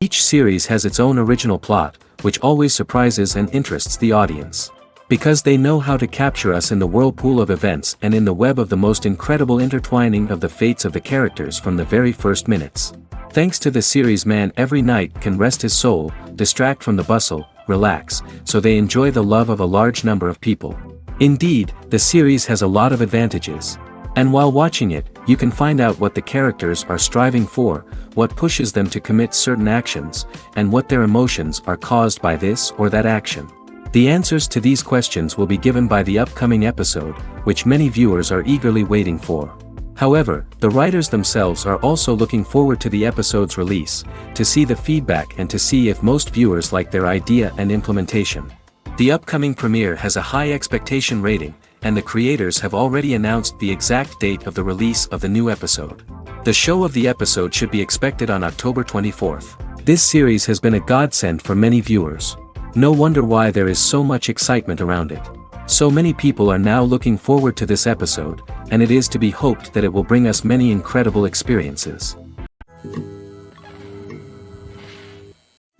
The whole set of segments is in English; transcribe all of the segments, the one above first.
Each series has its own original plot, which always surprises and interests the audience. Because they know how to capture us in the whirlpool of events and in the web of the most incredible intertwining of the fates of the characters from the very first minutes. Thanks to the series, man every night can rest his soul, distract from the bustle, relax, so they enjoy the love of a large number of people. Indeed, the series has a lot of advantages. And while watching it, you can find out what the characters are striving for, what pushes them to commit certain actions, and what their emotions are caused by this or that action. The answers to these questions will be given by the upcoming episode, which many viewers are eagerly waiting for. However, the writers themselves are also looking forward to the episode's release, to see the feedback and to see if most viewers like their idea and implementation. The upcoming premiere has a high expectation rating, and the creators have already announced the exact date of the release of the new episode. The show of the episode should be expected on October 24th. This series has been a godsend for many viewers. No wonder why there is so much excitement around it. So many people are now looking forward to this episode, and it is to be hoped that it will bring us many incredible experiences.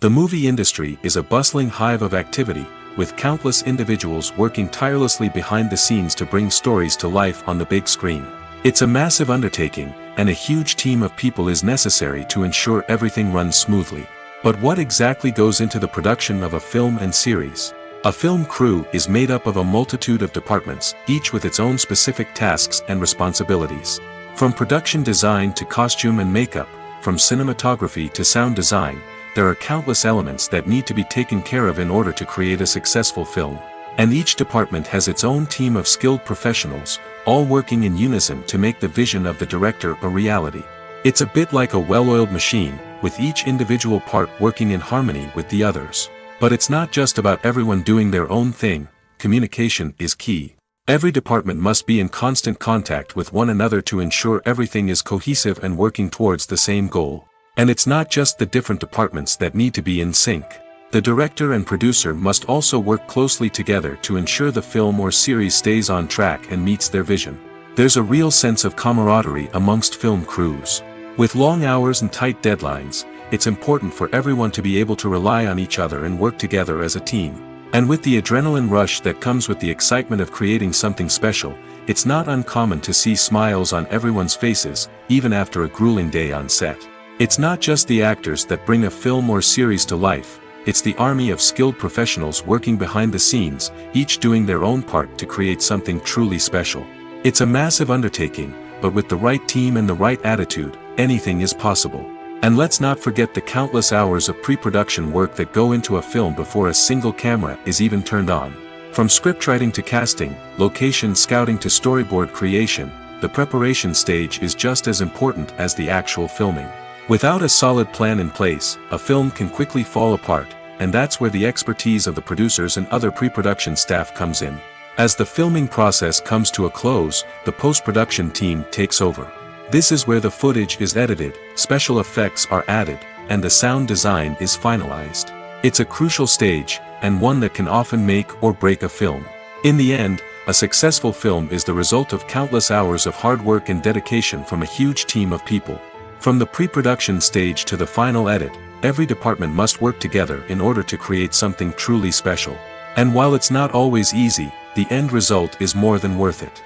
The movie industry is a bustling hive of activity, with countless individuals working tirelessly behind the scenes to bring stories to life on the big screen. It's a massive undertaking, and a huge team of people is necessary to ensure everything runs smoothly. But what exactly goes into the production of a film and series? A film crew is made up of a multitude of departments, each with its own specific tasks and responsibilities. From production design to costume and makeup, from cinematography to sound design, there are countless elements that need to be taken care of in order to create a successful film. And each department has its own team of skilled professionals, all working in unison to make the vision of the director a reality. It's a bit like a well-oiled machine, with each individual part working in harmony with the others. But it's not just about everyone doing their own thing. Communication is key. Every department must be in constant contact with one another to ensure everything is cohesive and working towards the same goal. And it's not just the different departments that need to be in sync. The director and producer must also work closely together to ensure the film or series stays on track and meets their vision. There's a real sense of camaraderie amongst film crews. With long hours and tight deadlines, it's important for everyone to be able to rely on each other and work together as a team. And with the adrenaline rush that comes with the excitement of creating something special, it's not uncommon to see smiles on everyone's faces, even after a grueling day on set. It's not just the actors that bring a film or series to life, it's the army of skilled professionals working behind the scenes, each doing their own part to create something truly special. It's a massive undertaking, but with the right team and the right attitude, anything is possible. And let's not forget the countless hours of pre-production work that go into a film before a single camera is even turned on. From scriptwriting to casting, location scouting to storyboard creation, the preparation stage is just as important as the actual filming. Without a solid plan in place, a film can quickly fall apart, and that's where the expertise of the producers and other pre-production staff comes in. As the filming process comes to a close, the post-production team takes over. This is where the footage is edited, special effects are added, and the sound design is finalized. It's a crucial stage, and one that can often make or break a film. In the end, a successful film is the result of countless hours of hard work and dedication from a huge team of people. From the pre-production stage to the final edit, every department must work together in order to create something truly special. And while it's not always easy, the end result is more than worth it.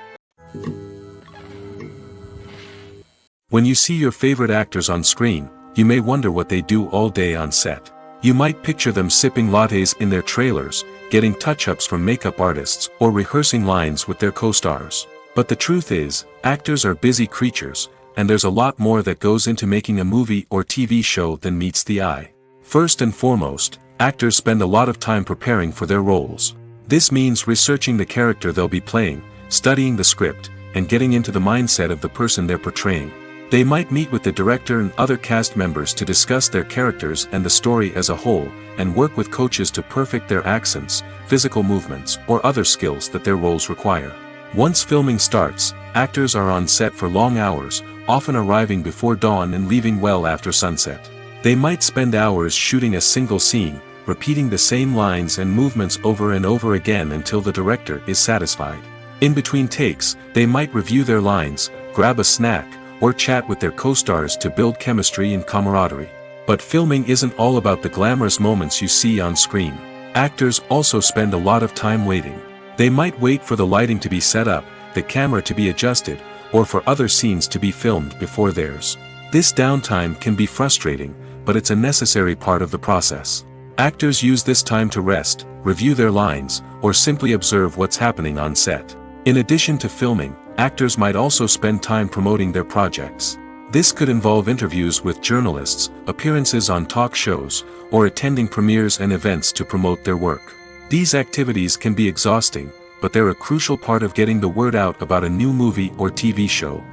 When you see your favorite actors on screen, you may wonder what they do all day on set. You might picture them sipping lattes in their trailers, getting touch-ups from makeup artists, or rehearsing lines with their co-stars. But the truth is, actors are busy creatures, and there's a lot more that goes into making a movie or TV show than meets the eye. First and foremost, actors spend a lot of time preparing for their roles. This means researching the character they'll be playing, studying the script, and getting into the mindset of the person they're portraying. They might meet with the director and other cast members to discuss their characters and the story as a whole, and work with coaches to perfect their accents, physical movements, or other skills that their roles require. Once filming starts, actors are on set for long hours, often arriving before dawn and leaving well after sunset. They might spend hours shooting a single scene, repeating the same lines and movements over and over again until the director is satisfied. In between takes, they might review their lines, grab a snack, or chat with their co-stars to build chemistry and camaraderie. But filming isn't all about the glamorous moments you see on screen. Actors also spend a lot of time waiting. They might wait for the lighting to be set up, the camera to be adjusted, or for other scenes to be filmed before theirs. This downtime can be frustrating, but it's a necessary part of the process. Actors use this time to rest, review their lines, or simply observe what's happening on set. In addition to filming, actors might also spend time promoting their projects. This could involve interviews with journalists, appearances on talk shows, or attending premieres and events to promote their work. These activities can be exhausting, but they're a crucial part of getting the word out about a new movie or TV show.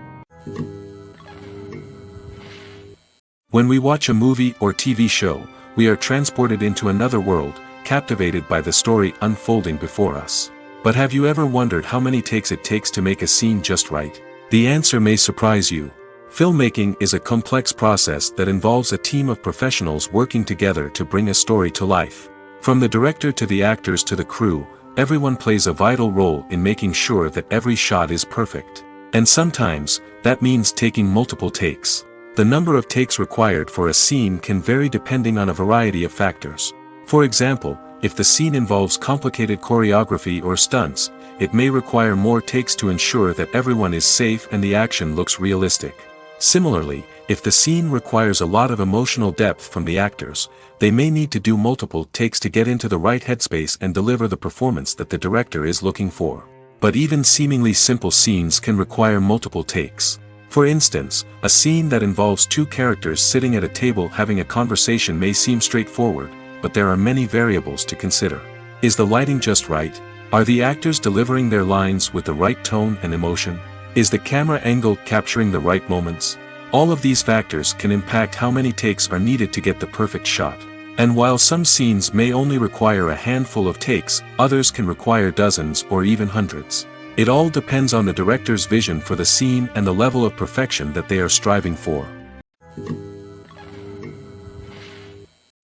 When we watch a movie or TV show, we are transported into another world, captivated by the story unfolding before us. But have you ever wondered how many takes it takes to make a scene just right? The answer may surprise you. Filmmaking is a complex process that involves a team of professionals working together to bring a story to life. From the director to the actors to the crew, everyone plays a vital role in making sure that every shot is perfect. And sometimes, that means taking multiple takes. The number of takes required for a scene can vary depending on a variety of factors. For example, if the scene involves complicated choreography or stunts, it may require more takes to ensure that everyone is safe and the action looks realistic. Similarly, if the scene requires a lot of emotional depth from the actors, they may need to do multiple takes to get into the right headspace and deliver the performance that the director is looking for. But even seemingly simple scenes can require multiple takes. For instance, a scene that involves two characters sitting at a table having a conversation may seem straightforward, but there are many variables to consider. Is the lighting just right? Are the actors delivering their lines with the right tone and emotion? Is the camera angle capturing the right moments? All of these factors can impact how many takes are needed to get the perfect shot. And while some scenes may only require a handful of takes, others can require dozens or even hundreds. It all depends on the director's vision for the scene and the level of perfection that they are striving for.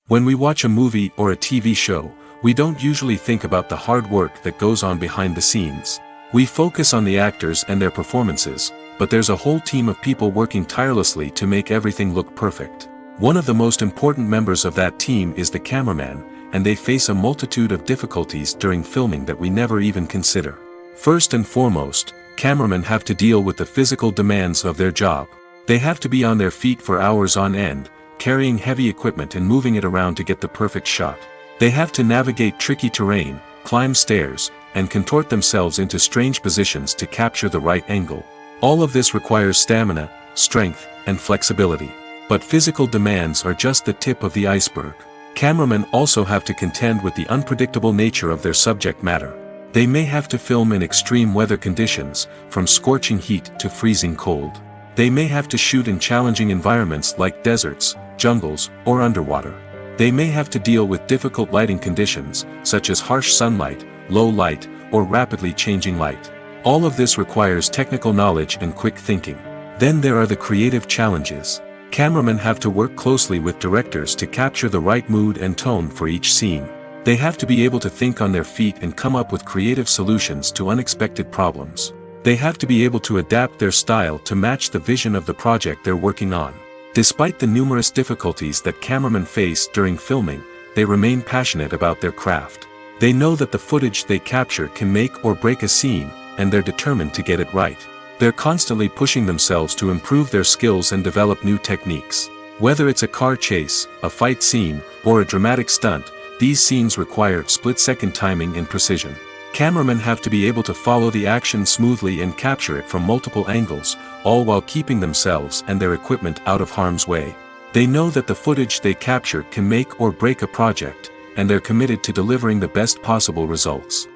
When we watch a movie or a TV show, we don't usually think about the hard work that goes on behind the scenes. We focus on the actors and their performances, but there's a whole team of people working tirelessly to make everything look perfect. One of the most important members of that team is the cameraman, and they face a multitude of difficulties during filming that we never even consider. First and foremost, cameramen have to deal with the physical demands of their job. They have to be on their feet for hours on end, carrying heavy equipment and moving it around to get the perfect shot. They have to navigate tricky terrain, climb stairs, and contort themselves into strange positions to capture the right angle. All of this requires stamina, strength, and flexibility. But physical demands are just the tip of the iceberg. Cameramen also have to contend with the unpredictable nature of their subject matter. They may have to film in extreme weather conditions, from scorching heat to freezing cold. They may have to shoot in challenging environments like deserts, jungles, or underwater. They may have to deal with difficult lighting conditions, such as harsh sunlight, low light, or rapidly changing light. All of this requires technical knowledge and quick thinking. Then there are the creative challenges. Cameramen have to work closely with directors to capture the right mood and tone for each scene. They have to be able to think on their feet and come up with creative solutions to unexpected problems. They have to be able to adapt their style to match the vision of the project they're working on. Despite the numerous difficulties that cameramen face during filming, they remain passionate about their craft. They know that the footage they capture can make or break a scene, and they're determined to get it right. They're constantly pushing themselves to improve their skills and develop new techniques. Whether it's a car chase, a fight scene, or a dramatic stunt, these scenes require split-second timing and precision. Cameramen have to be able to follow the action smoothly and capture it from multiple angles, all while keeping themselves and their equipment out of harm's way. They know that the footage they capture can make or break a project, and they're committed to delivering the best possible results.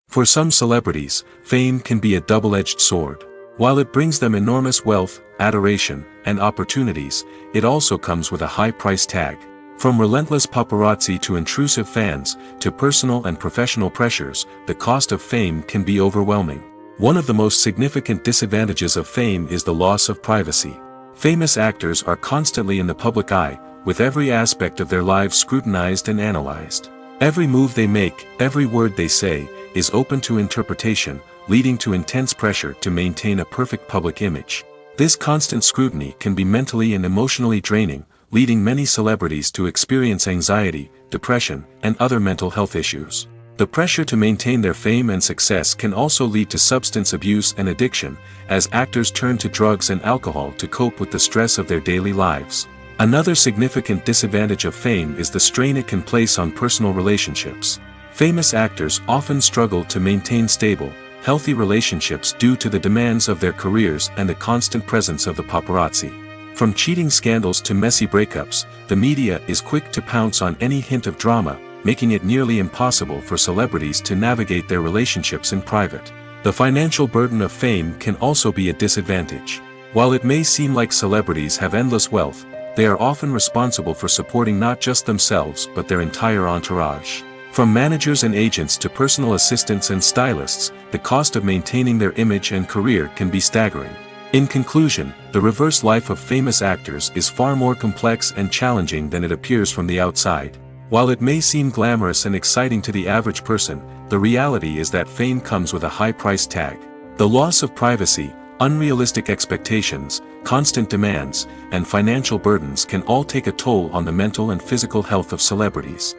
For some celebrities, fame can be a double-edged sword. While it brings them enormous wealth, adoration, and opportunities, it also comes with a high price tag. From relentless paparazzi to intrusive fans, to personal and professional pressures, the cost of fame can be overwhelming. One of the most significant disadvantages of fame is the loss of privacy. Famous actors are constantly in the public eye, with every aspect of their lives scrutinized and analyzed. Every move they make, every word they say, is open to interpretation, leading to intense pressure to maintain a perfect public image. This constant scrutiny can be mentally and emotionally draining, leading many celebrities to experience anxiety, depression, and other mental health issues. The pressure to maintain their fame and success can also lead to substance abuse and addiction, as actors turn to drugs and alcohol to cope with the stress of their daily lives. Another significant disadvantage of fame is the strain it can place on personal relationships. Famous actors often struggle to maintain stable, healthy relationships due to the demands of their careers and the constant presence of the paparazzi. From cheating scandals to messy breakups, the media is quick to pounce on any hint of drama, making it nearly impossible for celebrities to navigate their relationships in private. The financial burden of fame can also be a disadvantage. While it may seem like celebrities have endless wealth, they are often responsible for supporting not just themselves but their entire entourage. From managers and agents to personal assistants and stylists, the cost of maintaining their image and career can be staggering. In conclusion, the reverse life of famous actors is far more complex and challenging than it appears from the outside. While it may seem glamorous and exciting to the average person, the reality is that fame comes with a high price tag. The loss of privacy, unrealistic expectations, constant demands, and financial burdens can all take a toll on the mental and physical health of celebrities.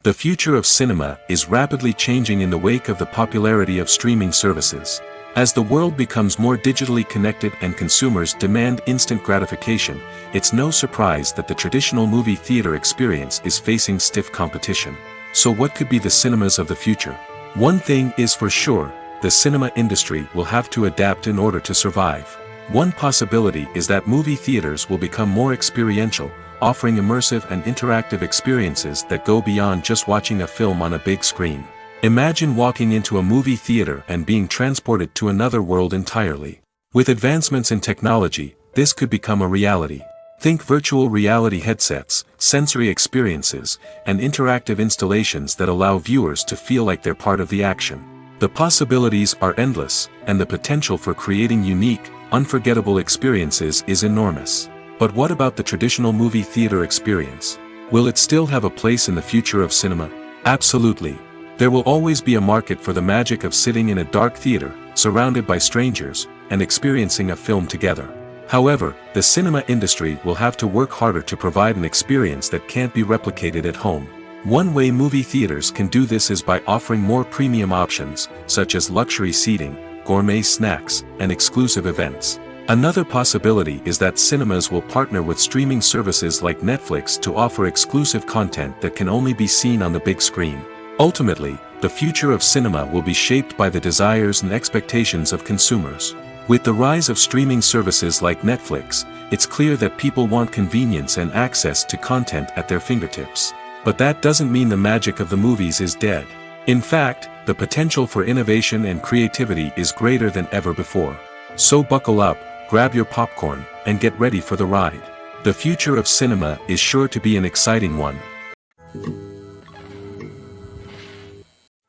The future of cinema is rapidly changing in the wake of the popularity of streaming services. As the world becomes more digitally connected and consumers demand instant gratification, it's no surprise that the traditional movie theater experience is facing stiff competition. So what could be the cinemas of the future? One thing is for sure, the cinema industry will have to adapt in order to survive. One possibility is that movie theaters will become more experiential, offering immersive and interactive experiences that go beyond just watching a film on a big screen. Imagine walking into a movie theater and being transported to another world entirely. With advancements in technology, this could become a reality. Think virtual reality headsets, sensory experiences, and interactive installations that allow viewers to feel like they're part of the action. The possibilities are endless, and the potential for creating unique, unforgettable experiences is enormous. But what about the traditional movie theater experience? Will it still have a place in the future of cinema? Absolutely. There will always be a market for the magic of sitting in a dark theater, surrounded by strangers, and experiencing a film together. However, the cinema industry will have to work harder to provide an experience that can't be replicated at home. One way movie theaters can do this is by offering more premium options, such as luxury seating, gourmet snacks, and exclusive events. Another possibility is that cinemas will partner with streaming services like Netflix to offer exclusive content that can only be seen on the big screen. Ultimately, the future of cinema will be shaped by the desires and expectations of consumers. With the rise of streaming services like Netflix, it's clear that people want convenience and access to content at their fingertips. But that doesn't mean the magic of the movies is dead. In fact, the potential for innovation and creativity is greater than ever before. So buckle up, grab your popcorn, and get ready for the ride. The future of cinema is sure to be an exciting one.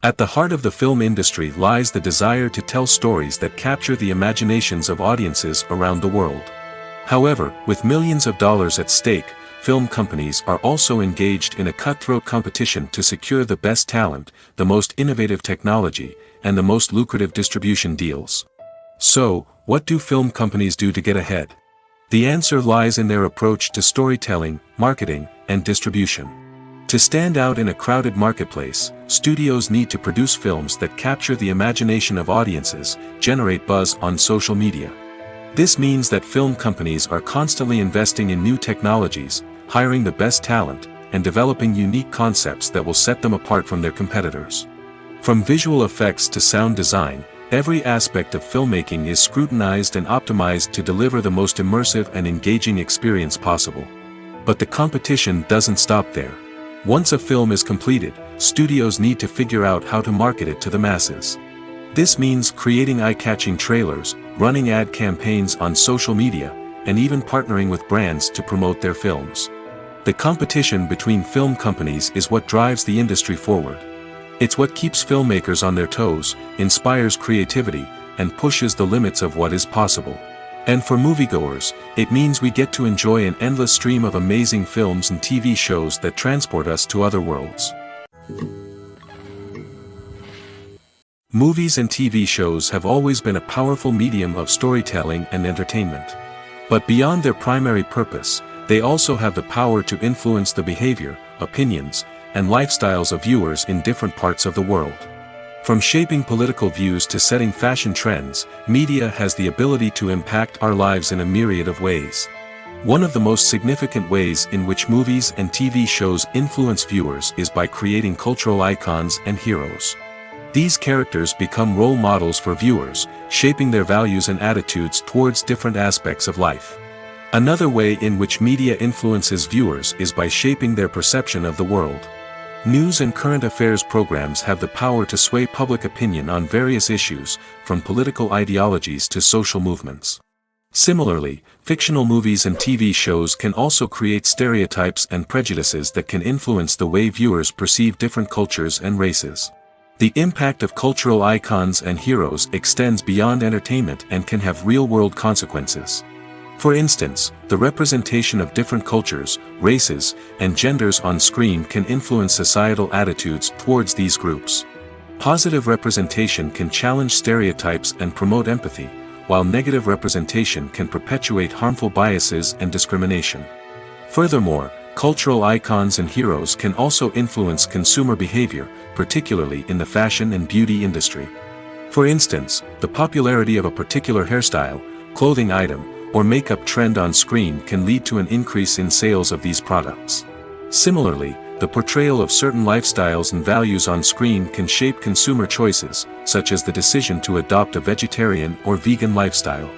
At the heart of the film industry lies the desire to tell stories that capture the imaginations of audiences around the world. However, with millions of dollars at stake, film companies are also engaged in a cutthroat competition to secure the best talent, the most innovative technology, and the most lucrative distribution deals. So, what do film companies do to get ahead? The answer lies in their approach to storytelling, marketing, and distribution. To stand out in a crowded marketplace, studios need to produce films that capture the imagination of audiences, generate buzz on social media. This means that film companies are constantly investing in new technologies, hiring the best talent, and developing unique concepts that will set them apart from their competitors. From visual effects to sound design, every aspect of filmmaking is scrutinized and optimized to deliver the most immersive and engaging experience possible. But the competition doesn't stop there. Once a film is completed, studios need to figure out how to market it to the masses. This means creating eye-catching trailers, running ad campaigns on social media, and even partnering with brands to promote their films. The competition between film companies is what drives the industry forward. It's what keeps filmmakers on their toes, inspires creativity, and pushes the limits of what is possible. And for moviegoers, it means we get to enjoy an endless stream of amazing films and TV shows that transport us to other worlds. Movies and TV shows have always been a powerful medium of storytelling and entertainment. But beyond their primary purpose, they also have the power to influence the behavior, opinions, and lifestyles of viewers in different parts of the world. From shaping political views to setting fashion trends, media has the ability to impact our lives in a myriad of ways. One of the most significant ways in which movies and TV shows influence viewers is by creating cultural icons and heroes. These characters become role models for viewers, shaping their values and attitudes towards different aspects of life. Another way in which media influences viewers is by shaping their perception of the world. News and current affairs programs have the power to sway public opinion on various issues, from political ideologies to social movements. Similarly, fictional movies and TV shows can also create stereotypes and prejudices that can influence the way viewers perceive different cultures and races. The impact of cultural icons and heroes extends beyond entertainment and can have real-world consequences. For instance, the representation of different cultures, races, and genders on screen can influence societal attitudes towards these groups. Positive representation can challenge stereotypes and promote empathy, while negative representation can perpetuate harmful biases and discrimination. Furthermore, cultural icons and heroes can also influence consumer behavior, particularly in the fashion and beauty industry. For instance, the popularity of a particular hairstyle, clothing item, or makeup trend on screen can lead to an increase in sales of these products. Similarly, the portrayal of certain lifestyles and values on screen can shape consumer choices, such as the decision to adopt a vegetarian or vegan lifestyle.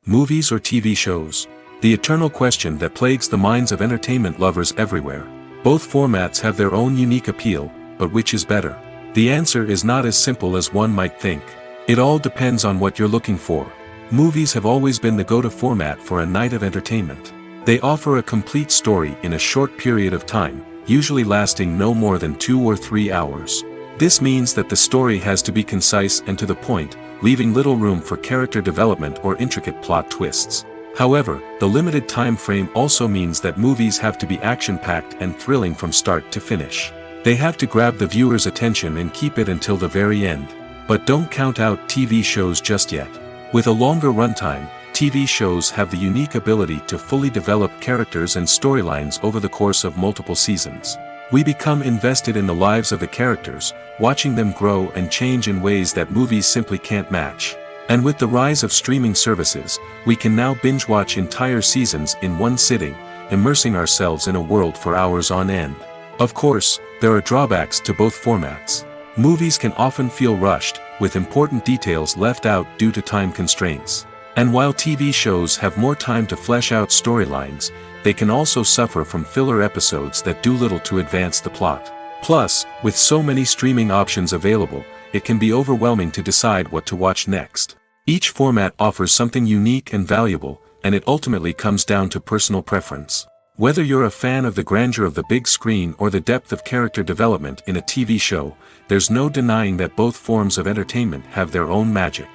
Movies or TV shows? The eternal question that plagues the minds of entertainment lovers everywhere. Both formats have their own unique appeal, but which is better? The answer is not as simple as one might think. It all depends on what you're looking for. Movies have always been the go-to format for a night of entertainment. They offer a complete story in a short period of time, usually lasting no more than 2 or 3 hours. This means that the story has to be concise and to the point, leaving little room for character development or intricate plot twists. However, the limited time frame also means that movies have to be action-packed and thrilling from start to finish. They have to grab the viewer's attention and keep it until the very end. But don't count out TV shows just yet. With a longer runtime, TV shows have the unique ability to fully develop characters and storylines over the course of multiple seasons. We become invested in the lives of the characters, watching them grow and change in ways that movies simply can't match. And with the rise of streaming services, we can now binge-watch entire seasons in one sitting, immersing ourselves in a world for hours on end. Of course, there are drawbacks to both formats. Movies can often feel rushed, with important details left out due to time constraints. And while TV shows have more time to flesh out storylines, they can also suffer from filler episodes that do little to advance the plot. Plus, with so many streaming options available, it can be overwhelming to decide what to watch next. Each format offers something unique and valuable, and it ultimately comes down to personal preference. Whether you're a fan of the grandeur of the big screen or the depth of character development in a TV show, there's no denying that both forms of entertainment have their own magic.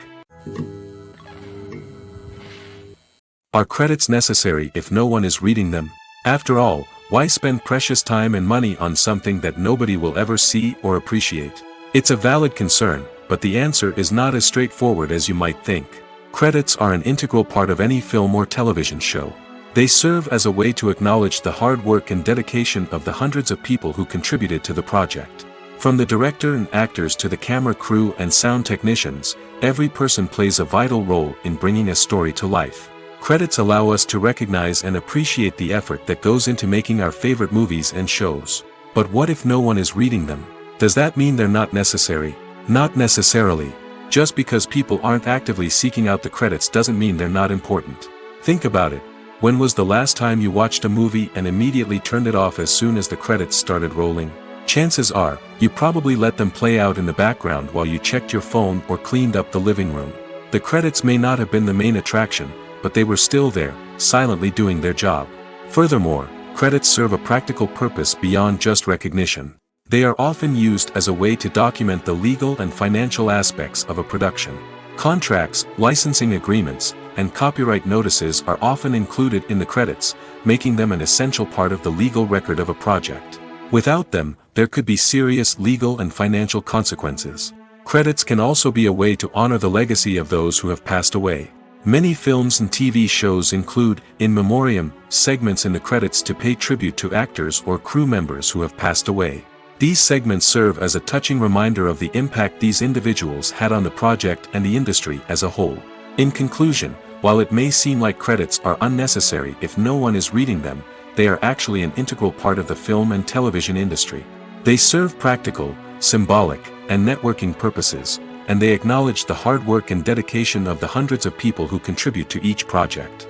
Are credits necessary if no one is reading them? After all, why spend precious time and money on something that nobody will ever see or appreciate? It's a valid concern, but the answer is not as straightforward as you might think. Credits are an integral part of any film or television show. They serve as a way to acknowledge the hard work and dedication of the hundreds of people who contributed to the project. From the director and actors to the camera crew and sound technicians, every person plays a vital role in bringing a story to life. Credits allow us to recognize and appreciate the effort that goes into making our favorite movies and shows. But what if no one is reading them? Does that mean they're not necessary? Not necessarily. Just because people aren't actively seeking out the credits doesn't mean they're not important. Think about it. When was the last time you watched a movie and immediately turned it off as soon as the credits started rolling? Chances are, you probably let them play out in the background while you checked your phone or cleaned up the living room. The credits may not have been the main attraction, but they were still there, silently doing their job. Furthermore, credits serve a practical purpose beyond just recognition. They are often used as a way to document the legal and financial aspects of a production. Contracts, licensing agreements, and copyright notices are often included in the credits, making them an essential part of the legal record of a project. Without them, there could be serious legal and financial consequences. Credits can also be a way to honor the legacy of those who have passed away. Many films and TV shows include, in memoriam, segments in the credits to pay tribute to actors or crew members who have passed away. These segments serve as a touching reminder of the impact these individuals had on the project and the industry as a whole. In conclusion, while it may seem like credits are unnecessary if no one is reading them, they are actually an integral part of the film and television industry. They serve practical, symbolic, and networking purposes, and they acknowledge the hard work and dedication of the hundreds of people who contribute to each project.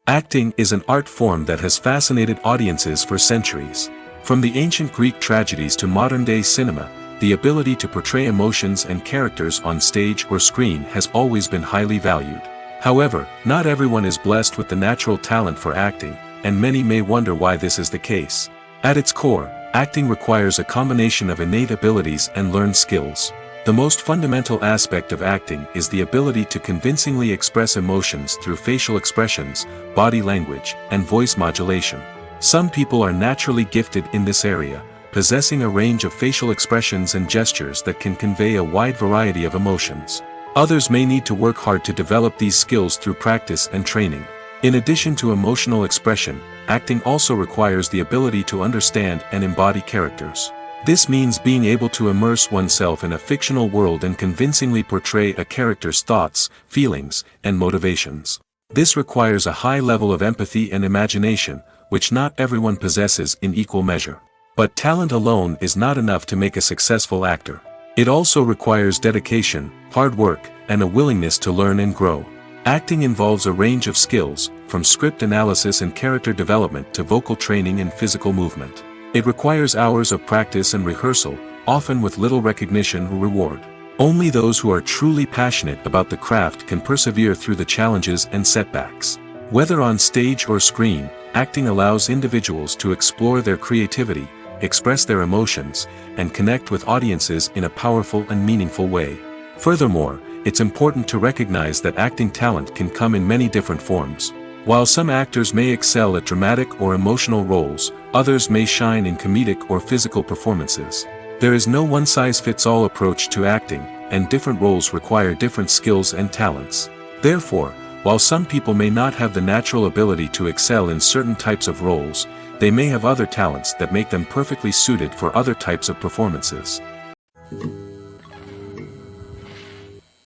Acting is an art form that has fascinated audiences for centuries. From the ancient Greek tragedies to modern-day cinema, the ability to portray emotions and characters on stage or screen has always been highly valued. However, not everyone is blessed with the natural talent for acting, and many may wonder why this is the case. At its core, acting requires a combination of innate abilities and learned skills. The most fundamental aspect of acting is the ability to convincingly express emotions through facial expressions, body language, and voice modulation. Some people are naturally gifted in this area, possessing a range of facial expressions and gestures that can convey a wide variety of emotions. Others may need to work hard to develop these skills through practice and training. In addition to emotional expression, acting also requires the ability to understand and embody characters. This means being able to immerse oneself in a fictional world and convincingly portray a character's thoughts, feelings, and motivations. This requires a high level of empathy and imagination, which not everyone possesses in equal measure. But talent alone is not enough to make a successful actor. It also requires dedication, hard work, and a willingness to learn and grow. Acting involves a range of skills, from script analysis and character development to vocal training and physical movement. It requires hours of practice and rehearsal, often with little recognition or reward. Only those who are truly passionate about the craft can persevere through the challenges and setbacks. Whether on stage or screen, acting allows individuals to explore their creativity, express their emotions, and connect with audiences in a powerful and meaningful way. Furthermore, it's important to recognize that acting talent can come in many different forms. While some actors may excel at dramatic or emotional roles, others may shine in comedic or physical performances. There is no one-size-fits-all approach to acting, and different roles require different skills and talents. Therefore, while some people may not have the natural ability to excel in certain types of roles, they may have other talents that make them perfectly suited for other types of performances.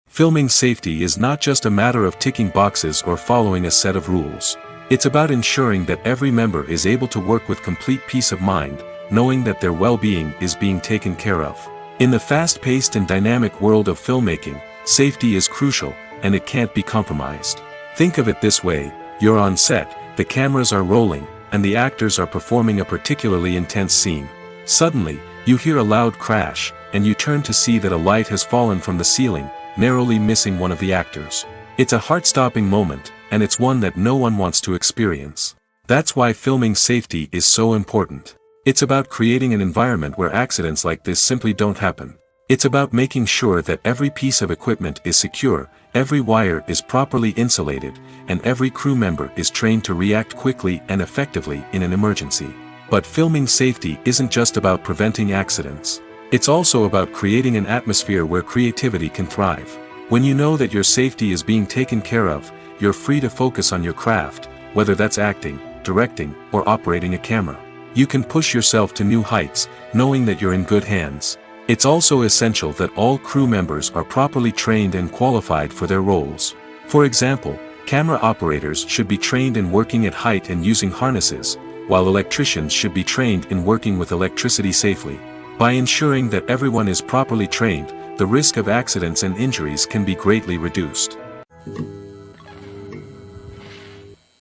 Filming safety is not just a matter of ticking boxes or following a set of rules. It's about ensuring that every member is able to work with complete peace of mind, knowing that their well-being is being taken care of. In the fast-paced and dynamic world of filmmaking, safety is crucial, and it can't be compromised. Think of it this way: you're on set, the cameras are rolling, and the actors are performing a particularly intense scene. Suddenly, you hear a loud crash, and you turn to see that a light has fallen from the ceiling, narrowly missing one of the actors. It's a heart-stopping moment, and it's one that no one wants to experience. That's why filming safety is so important. It's about creating an environment where accidents like this simply don't happen. It's about making sure that every piece of equipment is secure, every wire is properly insulated, and every crew member is trained to react quickly and effectively in an emergency. But filming safety isn't just about preventing accidents. It's also about creating an atmosphere where creativity can thrive. When you know that your safety is being taken care of, you're free to focus on your craft, whether that's acting, directing, or operating a camera. You can push yourself to new heights, knowing that you're in good hands. It's also essential that all crew members are properly trained and qualified for their roles. For example, camera operators should be trained in working at height and using harnesses, while electricians should be trained in working with electricity safely. By ensuring that everyone is properly trained, the risk of accidents and injuries can be greatly reduced.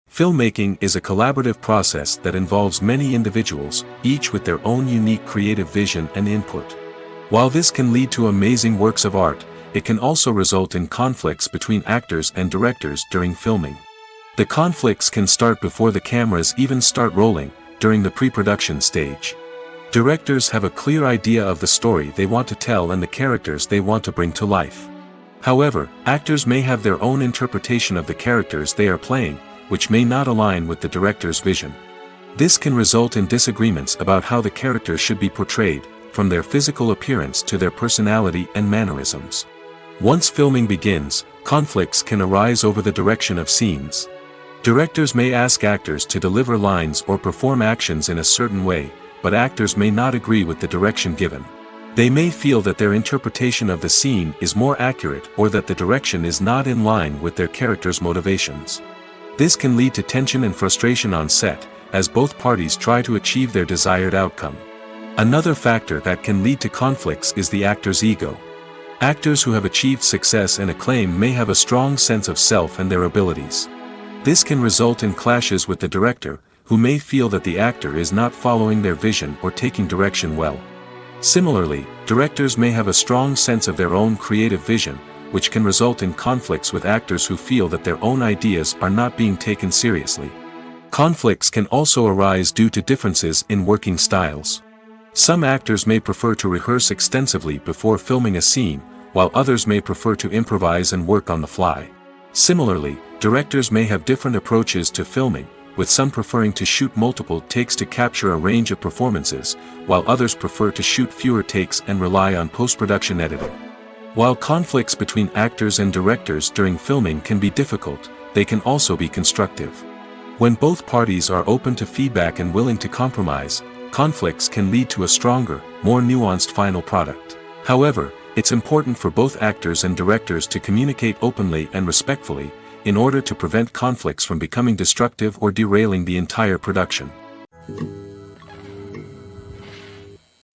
Filmmaking is a collaborative process that involves many individuals, each with their own unique creative vision and input. While this can lead to amazing works of art, it can also result in conflicts between actors and directors during filming. The conflicts can start before the cameras even start rolling, during the pre-production stage. Directors have a clear idea of the story they want to tell and the characters they want to bring to life. However, actors may have their own interpretation of the characters they are playing, which may not align with the director's vision. This can result in disagreements about how the characters should be portrayed, from their physical appearance to their personality and mannerisms. Once filming begins, conflicts can arise over the direction of scenes. Directors may ask actors to deliver lines or perform actions in a certain way, but actors may not agree with the direction given. They may feel that their interpretation of the scene is more accurate or that the direction is not in line with their character's motivations. This can lead to tension and frustration on set, as both parties try to achieve their desired outcome. Another factor that can lead to conflicts is the actor's ego. Actors who have achieved success and acclaim may have a strong sense of self and their abilities. This can result in clashes with the director, who may feel that the actor is not following their vision or taking direction well. Similarly, directors may have a strong sense of their own creative vision, which can result in conflicts with actors who feel that their own ideas are not being taken seriously. Conflicts can also arise due to differences in working styles. Some actors may prefer to rehearse extensively before filming a scene, while others may prefer to improvise and work on the fly. Similarly, directors may have different approaches to filming, with some preferring to shoot multiple takes to capture a range of performances, while others prefer to shoot fewer takes and rely on post-production editing. While conflicts between actors and directors during filming can be difficult, they can also be constructive. When both parties are open to feedback and willing to compromise, conflicts can lead to a stronger, more nuanced final product. However, it's important for both actors and directors to communicate openly and respectfully, in order to prevent conflicts from becoming destructive or derailing the entire production.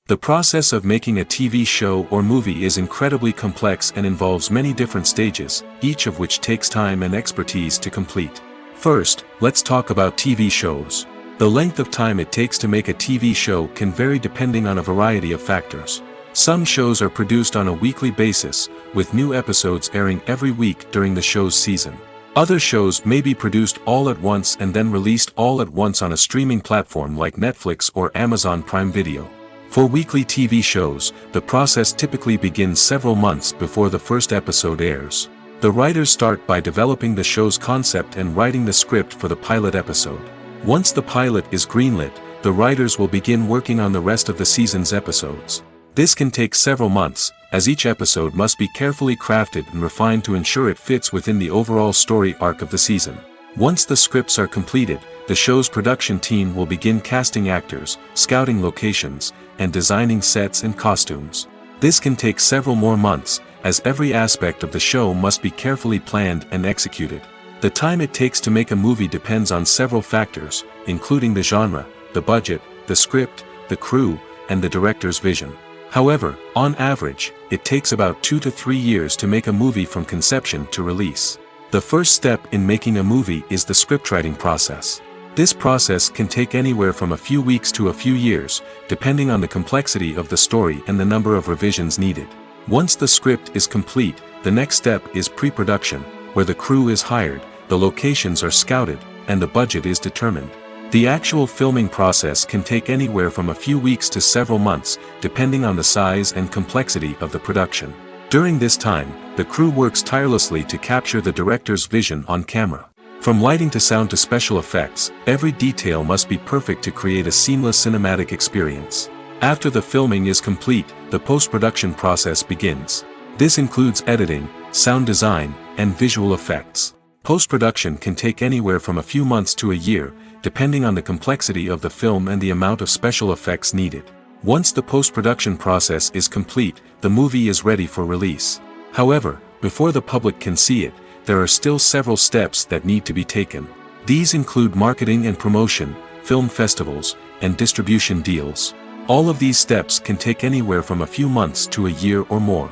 The process of making a TV show or movie is incredibly complex and involves many different stages, each of which takes time and expertise to complete. First, let's talk about TV shows. The length of time it takes to make a TV show can vary depending on a variety of factors. Some shows are produced on a weekly basis, with new episodes airing every week during the show's season. Other shows may be produced all at once and then released all at once on a streaming platform like Netflix or Amazon Prime Video. For weekly TV shows, the process typically begins several months before the first episode airs. The writers start by developing the show's concept and writing the script for the pilot episode. Once the pilot is greenlit, the writers will begin working on the rest of the season's episodes. This can take several months, as each episode must be carefully crafted and refined to ensure it fits within the overall story arc of the season. Once the scripts are completed, the show's production team will begin casting actors, scouting locations, and designing sets and costumes. This can take several more months, as every aspect of the show must be carefully planned and executed. The time it takes to make a movie depends on several factors, including the genre, the budget, the script, the crew, and the director's vision. However, on average, it takes about 2 to 3 years to make a movie from conception to release. The first step in making a movie is the scriptwriting process. This process can take anywhere from a few weeks to a few years, depending on the complexity of the story and the number of revisions needed. Once the script is complete, the next step is pre-production, where the crew is hired, the locations are scouted, and the budget is determined. The actual filming process can take anywhere from a few weeks to several months, depending on the size and complexity of the production. During this time, the crew works tirelessly to capture the director's vision on camera. From lighting to sound to special effects, every detail must be perfect to create a seamless cinematic experience. After the filming is complete, the post-production process begins. This includes editing, sound design, and visual effects. Post-production can take anywhere from a few months to a year, depending on the complexity of the film and the amount of special effects needed. Once the post-production process is complete, the movie is ready for release. However, before the public can see it, there are still several steps that need to be taken. These include marketing and promotion, film festivals, and distribution deals. All of these steps can take anywhere from a few months to a year or more.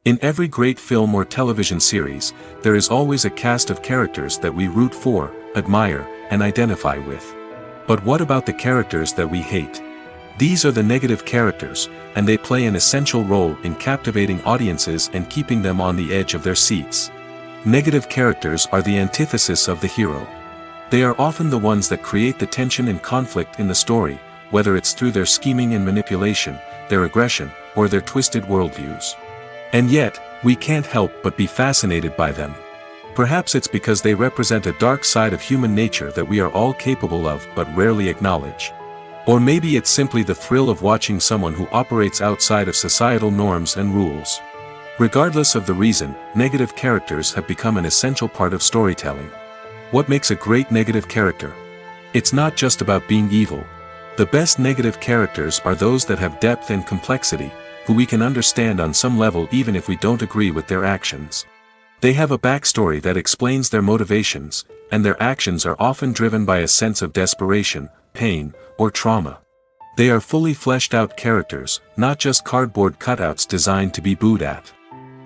In every great film or television series, there is always a cast of characters that we root for, admire, and identify with. But what about the characters that we hate? These are the negative characters, and they play an essential role in captivating audiences and keeping them on the edge of their seats. Negative characters are the antithesis of the hero. They are often the ones that create the tension and conflict in the story, whether it's through their scheming and manipulation, their aggression, or their twisted worldviews. And yet, we can't help but be fascinated by them. Perhaps it's because they represent a dark side of human nature that we are all capable of but rarely acknowledge. Or maybe it's simply the thrill of watching someone who operates outside of societal norms and rules. Regardless of the reason, negative characters have become an essential part of storytelling. What makes a great negative character? It's not just about being evil. The best negative characters are those that have depth and complexity, who we can understand on some level even if we don't agree with their actions. They have a backstory that explains their motivations, and their actions are often driven by a sense of desperation, pain, or trauma. They are fully fleshed out characters, not just cardboard cutouts designed to be booed at.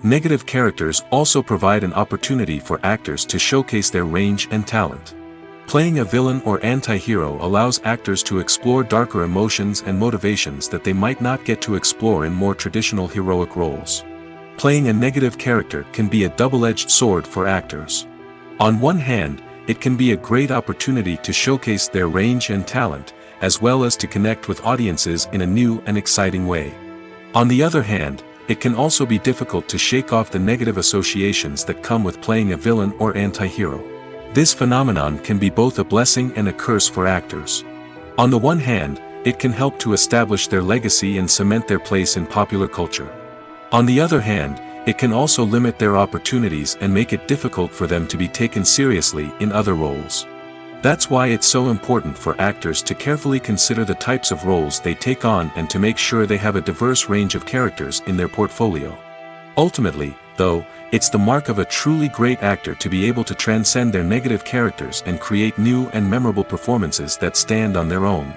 Negative characters also provide an opportunity for actors to showcase their range and talent. Playing a villain or anti-hero allows actors to explore darker emotions and motivations that they might not get to explore in more traditional heroic roles. Playing a negative character can be a double-edged sword for actors. On one hand, it can be a great opportunity to showcase their range and talent, as well as to connect with audiences in a new and exciting way. On the other hand, it can also be difficult to shake off the negative associations that come with playing a villain or anti-hero. This phenomenon can be both a blessing and a curse for actors. On the one hand, it can help to establish their legacy and cement their place in popular culture. On the other hand, it can also limit their opportunities and make it difficult for them to be taken seriously in other roles. That's why it's so important for actors to carefully consider the types of roles they take on and to make sure they have a diverse range of characters in their portfolio. Ultimately, though, it's the mark of a truly great actor to be able to transcend their negative characters and create new and memorable performances that stand on their own.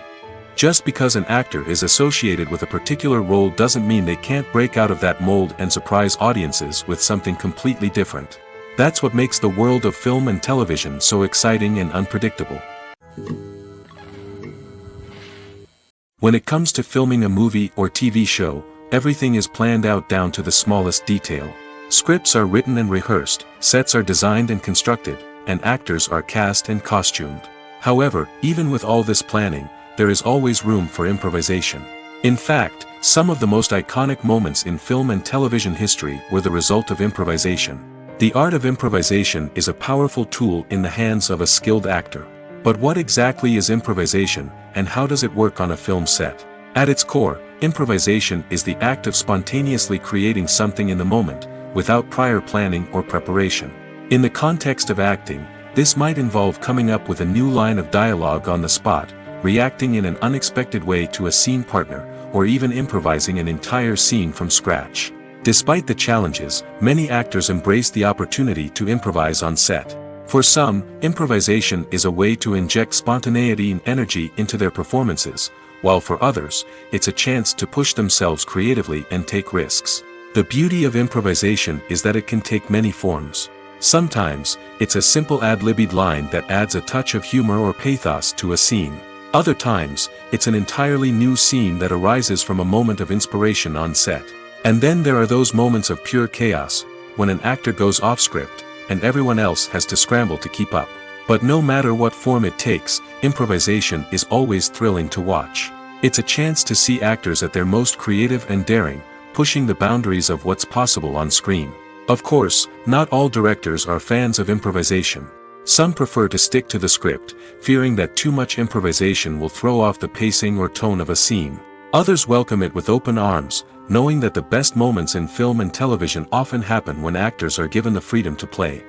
Just because an actor is associated with a particular role doesn't mean they can't break out of that mold and surprise audiences with something completely different. That's what makes the world of film and television so exciting and unpredictable. When it comes to filming a movie or TV show, everything is planned out down to the smallest detail. Scripts are written and rehearsed, sets are designed and constructed, and actors are cast and costumed. However, even with all this planning, there is always room for improvisation. In fact, some of the most iconic moments in film and television history were the result of improvisation. The art of improvisation is a powerful tool in the hands of a skilled actor. But what exactly is improvisation, and how does it work on a film set? At its core, improvisation is the act of spontaneously creating something in the moment, without prior planning or preparation. In the context of acting, this might involve coming up with a new line of dialogue on the spot, reacting in an unexpected way to a scene partner, or even improvising an entire scene from scratch. Despite the challenges, many actors embrace the opportunity to improvise on set. For some, improvisation is a way to inject spontaneity and energy into their performances, while for others, it's a chance to push themselves creatively and take risks. The beauty of improvisation is that it can take many forms. Sometimes, it's a simple ad-libbed line that adds a touch of humor or pathos to a scene. Other times, it's an entirely new scene that arises from a moment of inspiration on set. And then there are those moments of pure chaos, when an actor goes off script, and everyone else has to scramble to keep up. But no matter what form it takes, improvisation is always thrilling to watch. It's a chance to see actors at their most creative and daring, pushing the boundaries of what's possible on screen. Of course, not all directors are fans of improvisation. Some prefer to stick to the script, fearing that too much improvisation will throw off the pacing or tone of a scene. Others welcome it with open arms, knowing that the best moments in film and television often happen when actors are given the freedom to play.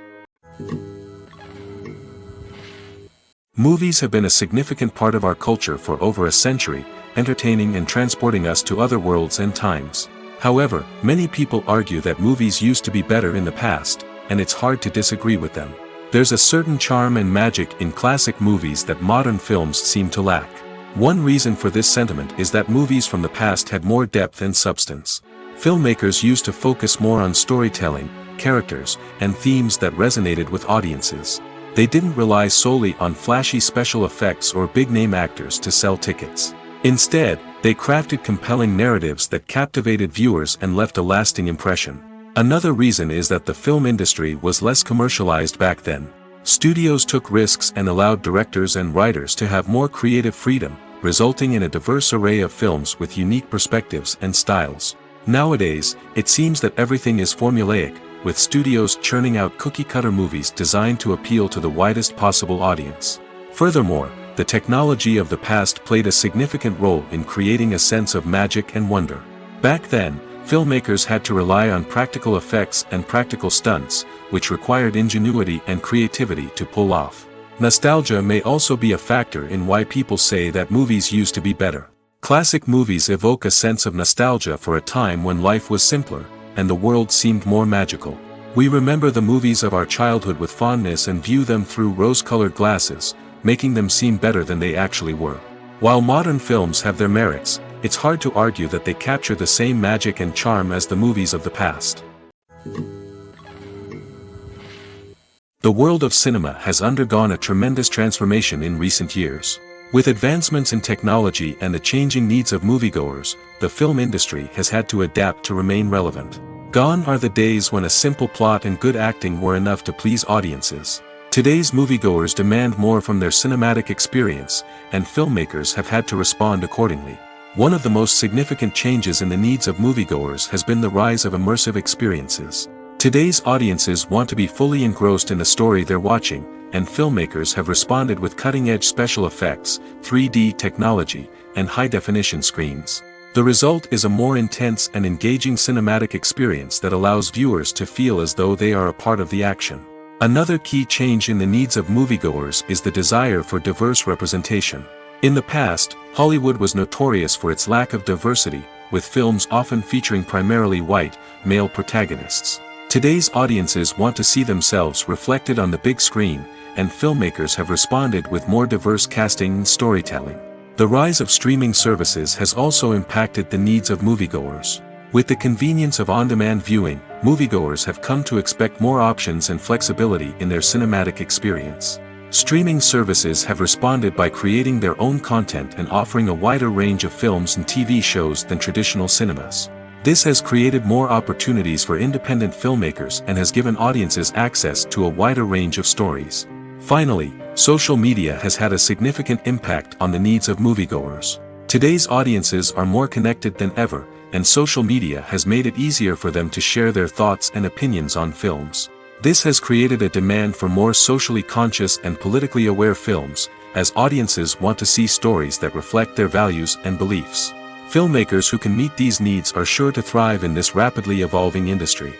Movies have been a significant part of our culture for over a century, entertaining and transporting us to other worlds and times. However, many people argue that movies used to be better in the past, and it's hard to disagree with them. There's a certain charm and magic in classic movies that modern films seem to lack. One reason for this sentiment is that movies from the past had more depth and substance. Filmmakers used to focus more on storytelling, characters, and themes that resonated with audiences. They didn't rely solely on flashy special effects or big-name actors to sell tickets. Instead, they crafted compelling narratives that captivated viewers and left a lasting impression. Another reason is that the film industry was less commercialized back then. Studios took risks and allowed directors and writers to have more creative freedom, resulting in a diverse array of films with unique perspectives and styles. Nowadays, it seems that everything is formulaic, with studios churning out cookie-cutter movies designed to appeal to the widest possible audience. Furthermore, the technology of the past played a significant role in creating a sense of magic and wonder. Back then, filmmakers had to rely on practical effects and practical stunts, which required ingenuity and creativity to pull off. Nostalgia may also be a factor in why people say that movies used to be better. Classic movies evoke a sense of nostalgia for a time when life was simpler, and the world seemed more magical. We remember the movies of our childhood with fondness and view them through rose-colored glasses, making them seem better than they actually were. While modern films have their merits, it's hard to argue that they capture the same magic and charm as the movies of the past. The world of cinema has undergone a tremendous transformation in recent years. With advancements in technology and the changing needs of moviegoers, the film industry has had to adapt to remain relevant. Gone are the days when a simple plot and good acting were enough to please audiences. Today's moviegoers demand more from their cinematic experience, and filmmakers have had to respond accordingly. One of the most significant changes in the needs of moviegoers has been the rise of immersive experiences. Today's audiences want to be fully engrossed in the story they're watching, and filmmakers have responded with cutting-edge special effects, 3D technology, and high-definition screens. The result is a more intense and engaging cinematic experience that allows viewers to feel as though they are a part of the action. Another key change in the needs of moviegoers is the desire for diverse representation. In the past, Hollywood was notorious for its lack of diversity, with films often featuring primarily white, male protagonists. Today's audiences want to see themselves reflected on the big screen, and filmmakers have responded with more diverse casting and storytelling. The rise of streaming services has also impacted the needs of moviegoers. With the convenience of on-demand viewing, moviegoers have come to expect more options and flexibility in their cinematic experience. Streaming services have responded by creating their own content and offering a wider range of films and TV shows than traditional cinemas. This has created more opportunities for independent filmmakers and has given audiences access to a wider range of stories. Finally, social media has had a significant impact on the needs of moviegoers. Today's audiences are more connected than ever, and social media has made it easier for them to share their thoughts and opinions on films. This has created a demand for more socially conscious and politically aware films, as audiences want to see stories that reflect their values and beliefs. Filmmakers who can meet these needs are sure to thrive in this rapidly evolving industry.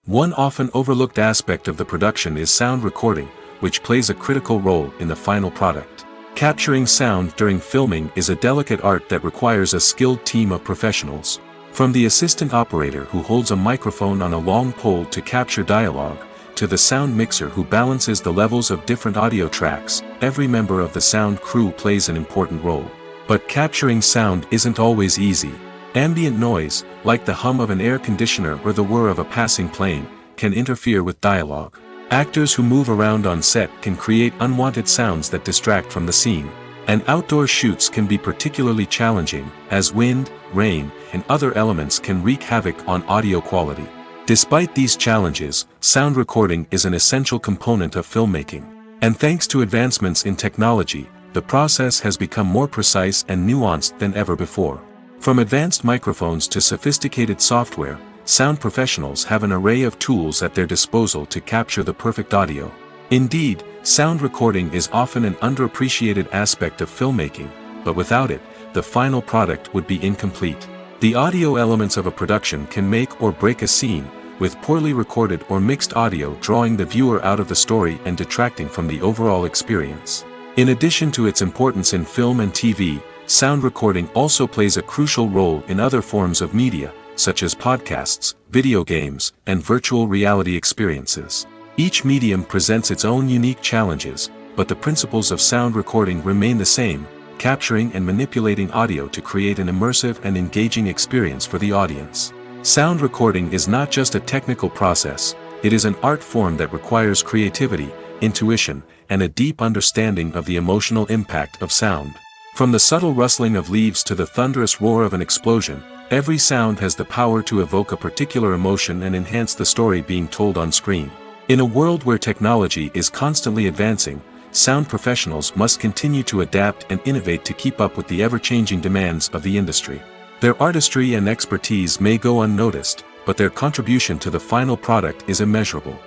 One often overlooked aspect of the production is sound recording, which plays a critical role in the final product. Capturing sound during filming is a delicate art that requires a skilled team of professionals. From the assistant operator who holds a microphone on a long pole to capture dialogue, to the sound mixer who balances the levels of different audio tracks, every member of the sound crew plays an important role. But capturing sound isn't always easy. Ambient noise, like the hum of an air conditioner or the whir of a passing plane, can interfere with dialogue. Actors who move around on set can create unwanted sounds that distract from the scene. And outdoor shoots can be particularly challenging, as wind, rain, and other elements can wreak havoc on audio quality. Despite these challenges, sound recording is an essential component of filmmaking. And thanks to advancements in technology, the process has become more precise and nuanced than ever before. From advanced microphones to sophisticated software, sound professionals have an array of tools at their disposal to capture the perfect audio. Indeed, sound recording is often an underappreciated aspect of filmmaking, but without it, the the final product would be incomplete. The audio elements of a production can make or break a scene, with poorly recorded or mixed audio drawing the viewer out of the story and detracting from the overall experience. In addition to its importance in film and TV, sound recording also plays a crucial role in other forms of media, such as podcasts, video games, and virtual reality experiences. Each medium presents its own unique challenges, but the principles of sound recording remain the same, capturing and manipulating audio to create an immersive and engaging experience for the audience. Sound recording is not just a technical process, it is an art form that requires creativity, intuition, and a deep understanding of the emotional impact of sound. From the subtle rustling of leaves to the thunderous roar of an explosion, every sound has the power to evoke a particular emotion and enhance the story being told on screen. In a world where technology is constantly advancing, sound professionals must continue to adapt and innovate to keep up with the ever-changing demands of the industry. Their artistry and expertise may go unnoticed, but their contribution to the final product is immeasurable.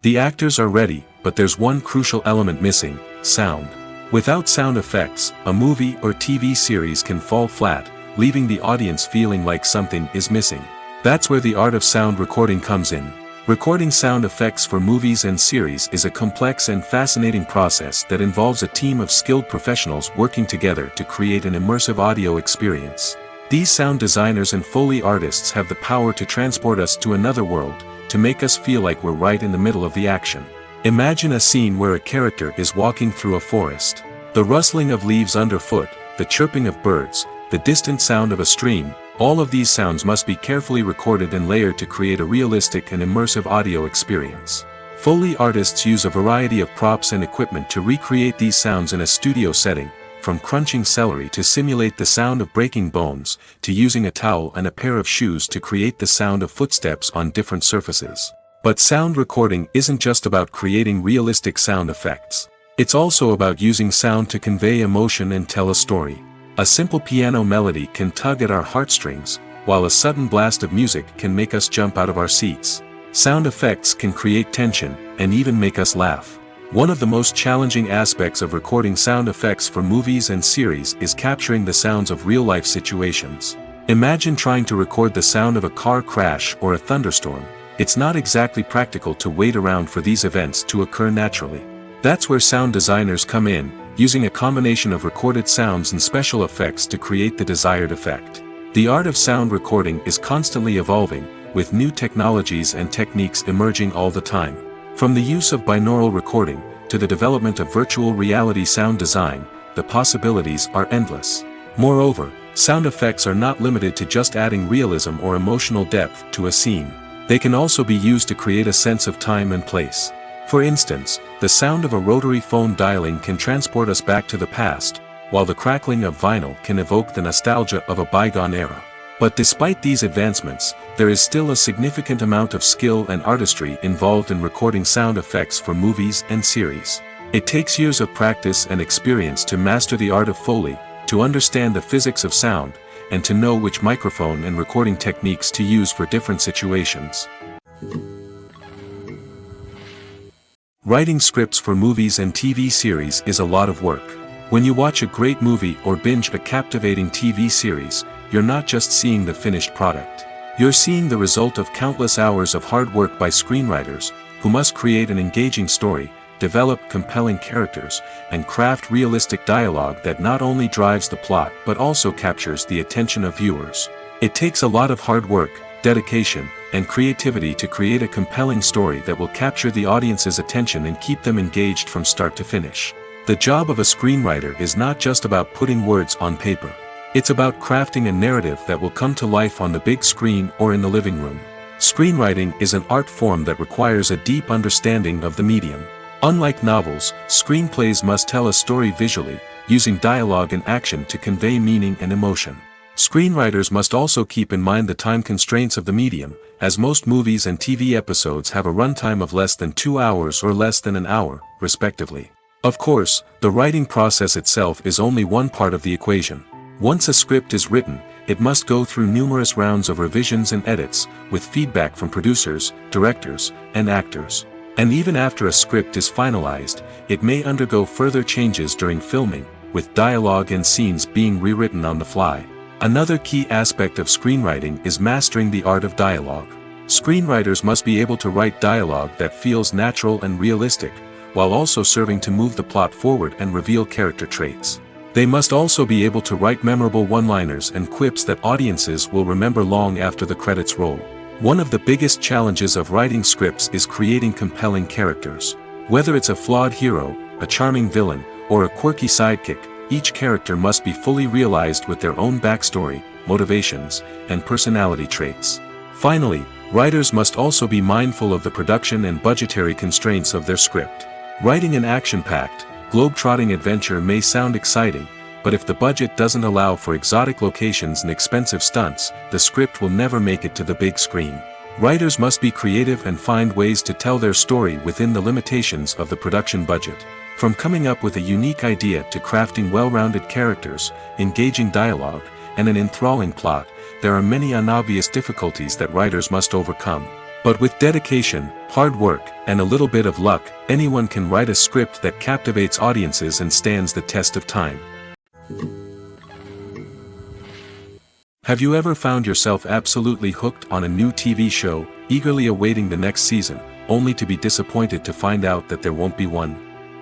The actors are ready, but there's one crucial element missing: sound. Without sound effects, a movie or TV series can fall flat, leaving the audience feeling like something is missing. That's where the art of sound recording comes in. Recording sound effects for movies and series is a complex and fascinating process that involves a team of skilled professionals working together to create an immersive audio experience. These sound designers and Foley artists have the power to transport us to another world, to make us feel like we're right in the middle of the action. Imagine a scene where a character is walking through a forest. The rustling of leaves underfoot, the chirping of birds, the distant sound of a stream, all of these sounds must be carefully recorded and layered to create a realistic and immersive audio experience. Foley artists use a variety of props and equipment to recreate these sounds in a studio setting, from crunching celery to simulate the sound of breaking bones, to using a towel and a pair of shoes to create the sound of footsteps on different surfaces. But sound recording isn't just about creating realistic sound effects. It's also about using sound to convey emotion and tell a story. A simple piano melody can tug at our heartstrings, while a sudden blast of music can make us jump out of our seats. Sound effects can create tension, and even make us laugh. One of the most challenging aspects of recording sound effects for movies and series is capturing the sounds of real-life situations. Imagine trying to record the sound of a car crash or a thunderstorm. It's not exactly practical to wait around for these events to occur naturally. That's where sound designers come in, using a combination of recorded sounds and special effects to create the desired effect. The art of sound recording is constantly evolving, with new technologies and techniques emerging all the time. From the use of binaural recording, to the development of virtual reality sound design, the possibilities are endless. Moreover, sound effects are not limited to just adding realism or emotional depth to a scene. They can also be used to create a sense of time and place. For instance, the sound of a rotary phone dialing can transport us back to the past, while the crackling of vinyl can evoke the nostalgia of a bygone era. But despite these advancements, there is still a significant amount of skill and artistry involved in recording sound effects for movies and series. It takes years of practice and experience to master the art of Foley, to understand the physics of sound, and to know which microphone and recording techniques to use for different situations. Writing scripts for movies and TV series is a lot of work. When you watch a great movie or binge a captivating TV series, you're not just seeing the finished product. You're seeing the result of countless hours of hard work by screenwriters, who must create an engaging story, develop compelling characters, and craft realistic dialogue that not only drives the plot but also captures the attention of viewers. It takes a lot of hard work, dedication, and creativity to create a compelling story that will capture the audience's attention and keep them engaged from start to finish. The job of a screenwriter is not just about putting words on paper. It's about crafting a narrative that will come to life on the big screen or in the living room. Screenwriting is an art form that requires a deep understanding of the medium. Unlike novels, screenplays must tell a story visually, using dialogue and action to convey meaning and emotion. Screenwriters must also keep in mind the time constraints of the medium, as most movies and TV episodes have a runtime of less than 2 hours or less than an hour, respectively. Of course, the writing process itself is only one part of the equation. Once a script is written, it must go through numerous rounds of revisions and edits, with feedback from producers, directors, and actors. And even after a script is finalized, it may undergo further changes during filming, with dialogue and scenes being rewritten on the fly. Another key aspect of screenwriting is mastering the art of dialogue. Screenwriters must be able to write dialogue that feels natural and realistic, while also serving to move the plot forward and reveal character traits. They must also be able to write memorable one-liners and quips that audiences will remember long after the credits roll. One of the biggest challenges of writing scripts is creating compelling characters. Whether it's a flawed hero, a charming villain, or a quirky sidekick, each character must be fully realized with their own backstory, motivations, and personality traits. Finally, writers must also be mindful of the production and budgetary constraints of their script. Writing an action-packed, globe-trotting adventure may sound exciting, but if the budget doesn't allow for exotic locations and expensive stunts, the script will never make it to the big screen. Writers must be creative and find ways to tell their story within the limitations of the production budget. From coming up with a unique idea to crafting well-rounded characters, engaging dialogue, and an enthralling plot, there are many unobvious difficulties that writers must overcome. But with dedication, hard work, and a little bit of luck, anyone can write a script that captivates audiences and stands the test of time. Have you ever found yourself absolutely hooked on a new TV show, eagerly awaiting the next season, only to be disappointed to find out that there won't be one?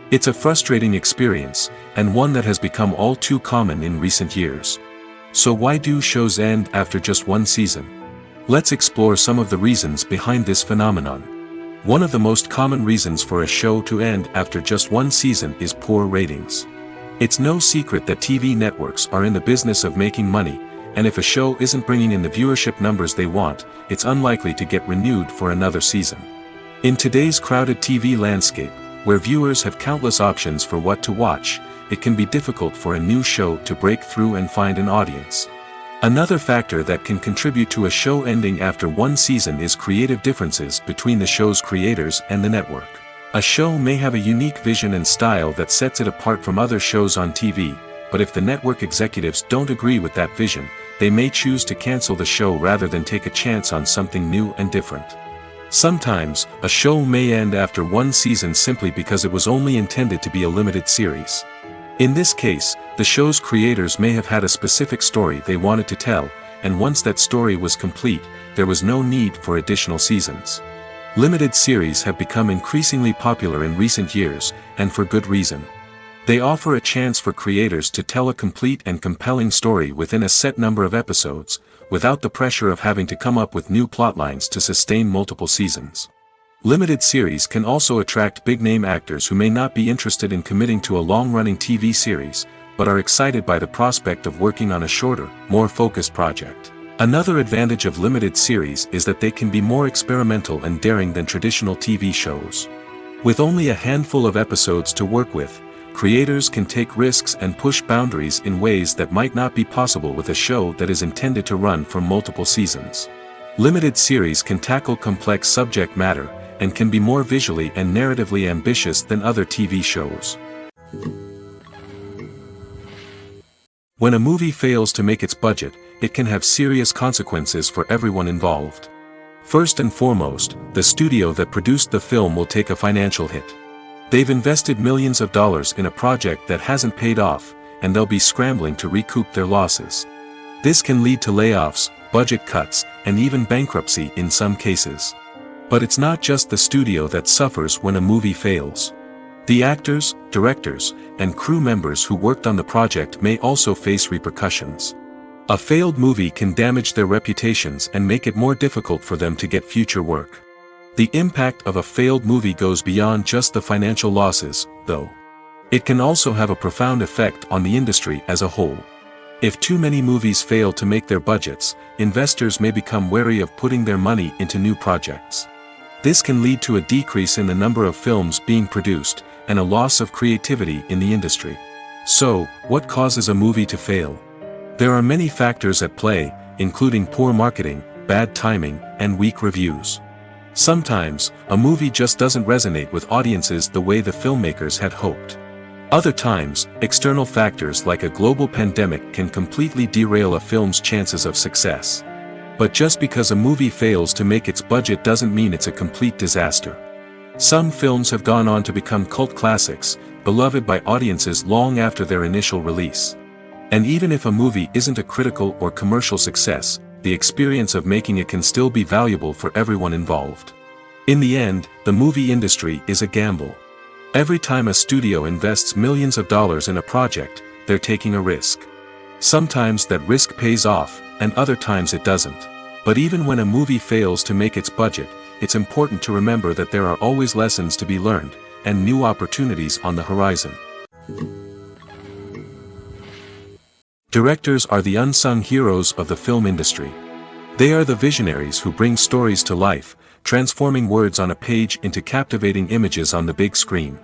It's a frustrating experience, and one that has become all too common in recent years. So why do shows end after just one season? Let's explore some of the reasons behind this phenomenon. One of the most common reasons for a show to end after just one season is poor ratings. It's no secret that TV networks are in the business of making money, and if a show isn't bringing in the viewership numbers they want, it's unlikely to get renewed for another season. In today's crowded TV landscape, where viewers have countless options for what to watch, it can be difficult for a new show to break through and find an audience. Another factor that can contribute to a show ending after one season is creative differences between the show's creators and the network. A show may have a unique vision and style that sets it apart from other shows on TV, but if the network executives don't agree with that vision, they may choose to cancel the show rather than take a chance on something new and different. Sometimes, a show may end after one season simply because it was only intended to be a limited series. In this case, the show's creators may have had a specific story they wanted to tell, and once that story was complete, there was no need for additional seasons. Limited series have become increasingly popular in recent years, and for good reason. They offer a chance for creators to tell a complete and compelling story within a set number of episodes, without the pressure of having to come up with new plotlines to sustain multiple seasons. Limited series can also attract big-name actors who may not be interested in committing to a long-running TV series, but are excited by the prospect of working on a shorter, more focused project. Another advantage of limited series is that they can be more experimental and daring than traditional TV shows. With only a handful of episodes to work with, creators can take risks and push boundaries in ways that might not be possible with a show that is intended to run for multiple seasons. Limited series can tackle complex subject matter, and can be more visually and narratively ambitious than other TV shows. When a movie fails to make its budget, it can have serious consequences for everyone involved. First and foremost, the studio that produced the film will take a financial hit. They've invested millions of dollars in a project that hasn't paid off, and they'll be scrambling to recoup their losses. This can lead to layoffs, budget cuts, and even bankruptcy in some cases. But it's not just the studio that suffers when a movie fails. The actors, directors, and crew members who worked on the project may also face repercussions. A failed movie can damage their reputations and make it more difficult for them to get future work. The impact of a failed movie goes beyond just the financial losses, though. It can also have a profound effect on the industry as a whole. If too many movies fail to make their budgets, investors may become wary of putting their money into new projects. This can lead to a decrease in the number of films being produced, and a loss of creativity in the industry. So, what causes a movie to fail? There are many factors at play, including poor marketing, bad timing, and weak reviews. Sometimes, a movie just doesn't resonate with audiences the way the filmmakers had hoped. Other times, external factors like a global pandemic can completely derail a film's chances of success. But just because a movie fails to make its budget doesn't mean it's a complete disaster. Some films have gone on to become cult classics, beloved by audiences long after their initial release. And even if a movie isn't a critical or commercial success, the experience of making it can still be valuable for everyone involved. In the end, the movie industry is a gamble. Every time a studio invests millions of dollars in a project, they're taking a risk. Sometimes that risk pays off, and other times it doesn't. But even when a movie fails to make its budget, it's important to remember that there are always lessons to be learned, and new opportunities on the horizon. Directors are the unsung heroes of the film industry. They are the visionaries who bring stories to life, transforming words on a page into captivating images on the big screen.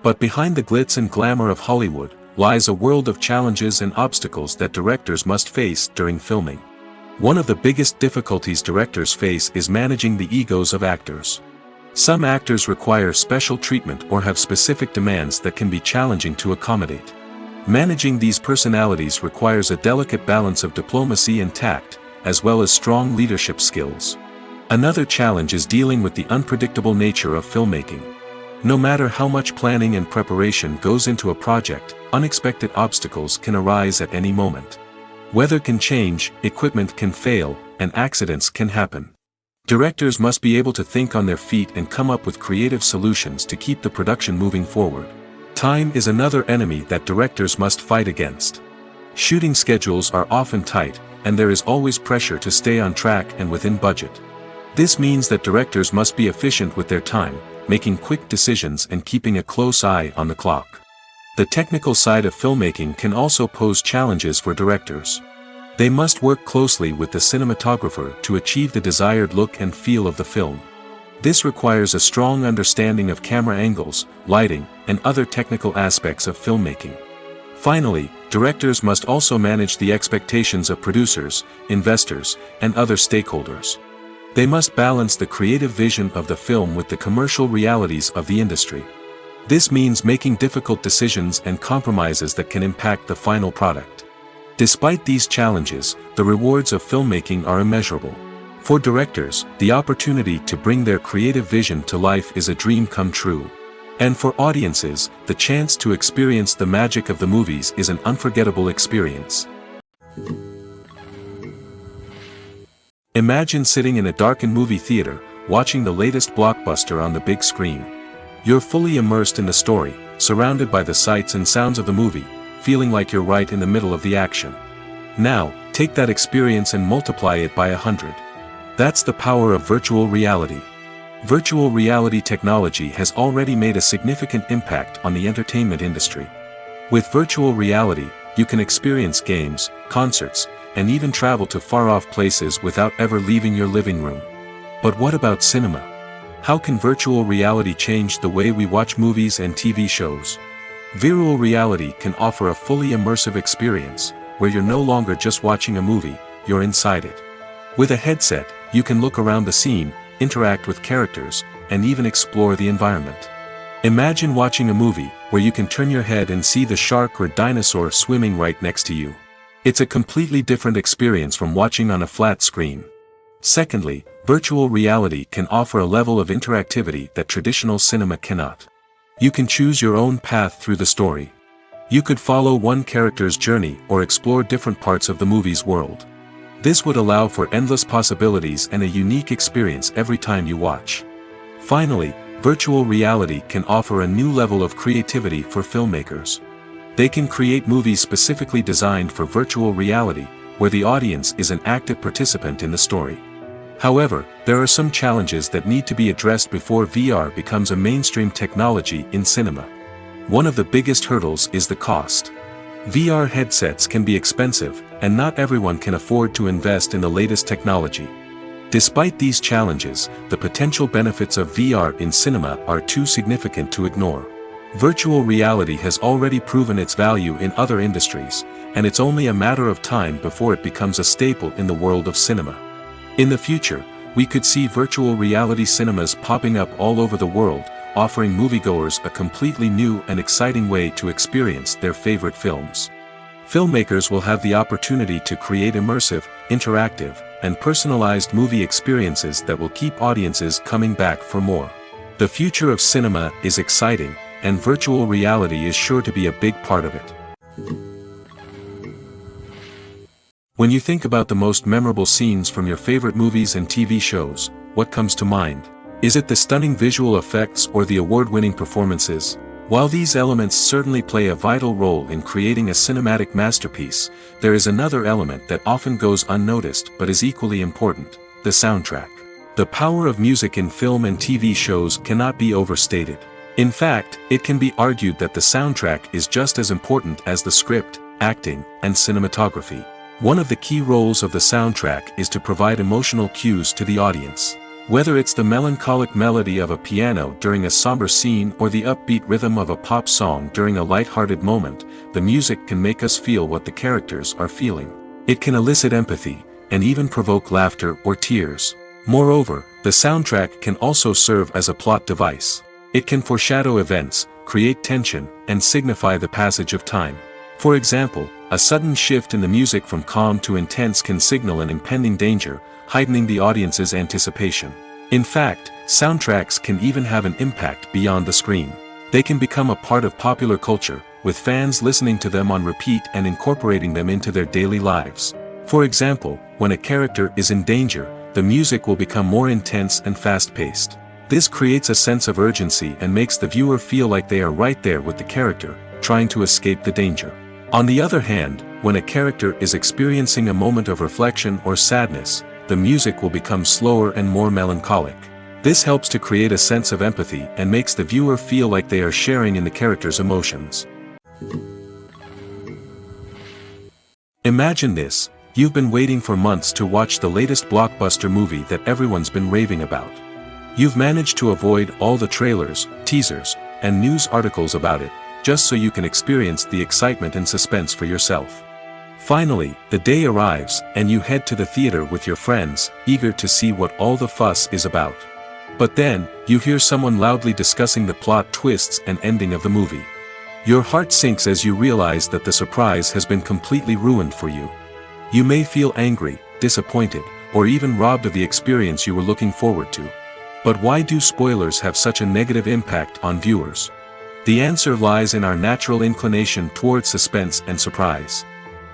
But behind the glitz and glamour of Hollywood, lies a world of challenges and obstacles that directors must face during filming. One of the biggest difficulties directors face is managing the egos of actors. Some actors require special treatment or have specific demands that can be challenging to accommodate. Managing these personalities requires a delicate balance of diplomacy and tact, as well as strong leadership skills. Another challenge is dealing with the unpredictable nature of filmmaking. No matter how much planning and preparation goes into a project, unexpected obstacles can arise at any moment. Weather can change, equipment can fail, and accidents can happen. Directors must be able to think on their feet and come up with creative solutions to keep the production moving forward. Time is another enemy that directors must fight against. Shooting schedules are often tight, and there is always pressure to stay on track and within budget. This means that directors must be efficient with their time, making quick decisions and keeping a close eye on the clock. The technical side of filmmaking can also pose challenges for directors. They must work closely with the cinematographer to achieve the desired look and feel of the film. This requires a strong understanding of camera angles, lighting, and other technical aspects of filmmaking. Finally, directors must also manage the expectations of producers, investors, and other stakeholders. They must balance the creative vision of the film with the commercial realities of the industry. This means making difficult decisions and compromises that can impact the final product. Despite these challenges, the rewards of filmmaking are immeasurable. For directors, the opportunity to bring their creative vision to life is a dream come true. And for audiences, the chance to experience the magic of the movies is an unforgettable experience. Imagine sitting in a darkened movie theater, watching the latest blockbuster on the big screen. You're fully immersed in the story, surrounded by the sights and sounds of the movie, feeling like you're right in the middle of the action. Now, take that experience and multiply it by 100. That's the power of virtual reality. Virtual reality technology has already made a significant impact on the entertainment industry. With virtual reality, you can experience games, concerts, and even travel to far-off places without ever leaving your living room. But what about cinema? How can virtual reality change the way we watch movies and TV shows? Virtual reality can offer a fully immersive experience, where you're no longer just watching a movie, you're inside it. With a headset, you can look around the scene, interact with characters, and even explore the environment. Imagine watching a movie, where you can turn your head and see the shark or dinosaur swimming right next to you. It's a completely different experience from watching on a flat screen. Secondly, virtual reality can offer a level of interactivity that traditional cinema cannot. You can choose your own path through the story. You could follow one character's journey or explore different parts of the movie's world. This would allow for endless possibilities and a unique experience every time you watch. Finally, virtual reality can offer a new level of creativity for filmmakers. They can create movies specifically designed for virtual reality, where the audience is an active participant in the story. However, there are some challenges that need to be addressed before VR becomes a mainstream technology in cinema. One of the biggest hurdles is the cost. VR headsets can be expensive, and not everyone can afford to invest in the latest technology. Despite these challenges, the potential benefits of VR in cinema are too significant to ignore. Virtual reality has already proven its value in other industries, and it's only a matter of time before it becomes a staple in the world of cinema. In the future, we could see virtual reality cinemas popping up all over the world, offering moviegoers a completely new and exciting way to experience their favorite films. Filmmakers will have the opportunity to create immersive, interactive, and personalized movie experiences that will keep audiences coming back for more. The future of cinema is exciting, and virtual reality is sure to be a big part of it. When you think about the most memorable scenes from your favorite movies and TV shows, what comes to mind? Is it the stunning visual effects or the award-winning performances? While these elements certainly play a vital role in creating a cinematic masterpiece, there is another element that often goes unnoticed but is equally important: the soundtrack. The power of music in film and TV shows cannot be overstated. In fact, it can be argued that the soundtrack is just as important as the script, acting, and cinematography. One of the key roles of the soundtrack is to provide emotional cues to the audience. Whether it's the melancholic melody of a piano during a somber scene or the upbeat rhythm of a pop song during a light-hearted moment, the music can make us feel what the characters are feeling. It can elicit empathy, and even provoke laughter or tears. Moreover, the soundtrack can also serve as a plot device. It can foreshadow events, create tension, and signify the passage of time. For example, a sudden shift in the music from calm to intense can signal an impending danger, heightening the audience's anticipation. In fact, soundtracks can even have an impact beyond the screen. They can become a part of popular culture, with fans listening to them on repeat and incorporating them into their daily lives. For example, when a character is in danger, the music will become more intense and fast-paced. This creates a sense of urgency and makes the viewer feel like they are right there with the character, trying to escape the danger. On the other hand, when a character is experiencing a moment of reflection or sadness, the music will become slower and more melancholic. This helps to create a sense of empathy and makes the viewer feel like they are sharing in the character's emotions. Imagine this: you've been waiting for months to watch the latest blockbuster movie that everyone's been raving about. You've managed to avoid all the trailers, teasers, and news articles about it, just so you can experience the excitement and suspense for yourself. Finally, the day arrives, and you head to the theater with your friends, eager to see what all the fuss is about. But then, you hear someone loudly discussing the plot twists and ending of the movie. Your heart sinks as you realize that the surprise has been completely ruined for you. You may feel angry, disappointed, or even robbed of the experience you were looking forward to. But why do spoilers have such a negative impact on viewers? The answer lies in our natural inclination towards suspense and surprise.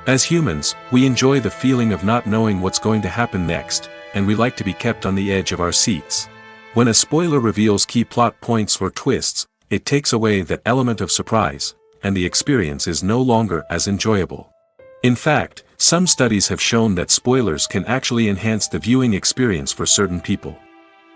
As humans, we enjoy the feeling of not knowing what's going to happen next, and we like to be kept on the edge of our seats. When a spoiler reveals key plot points or twists, it takes away that element of surprise, and the experience is no longer as enjoyable. In fact, some studies have shown that spoilers can actually enhance the viewing experience for certain people.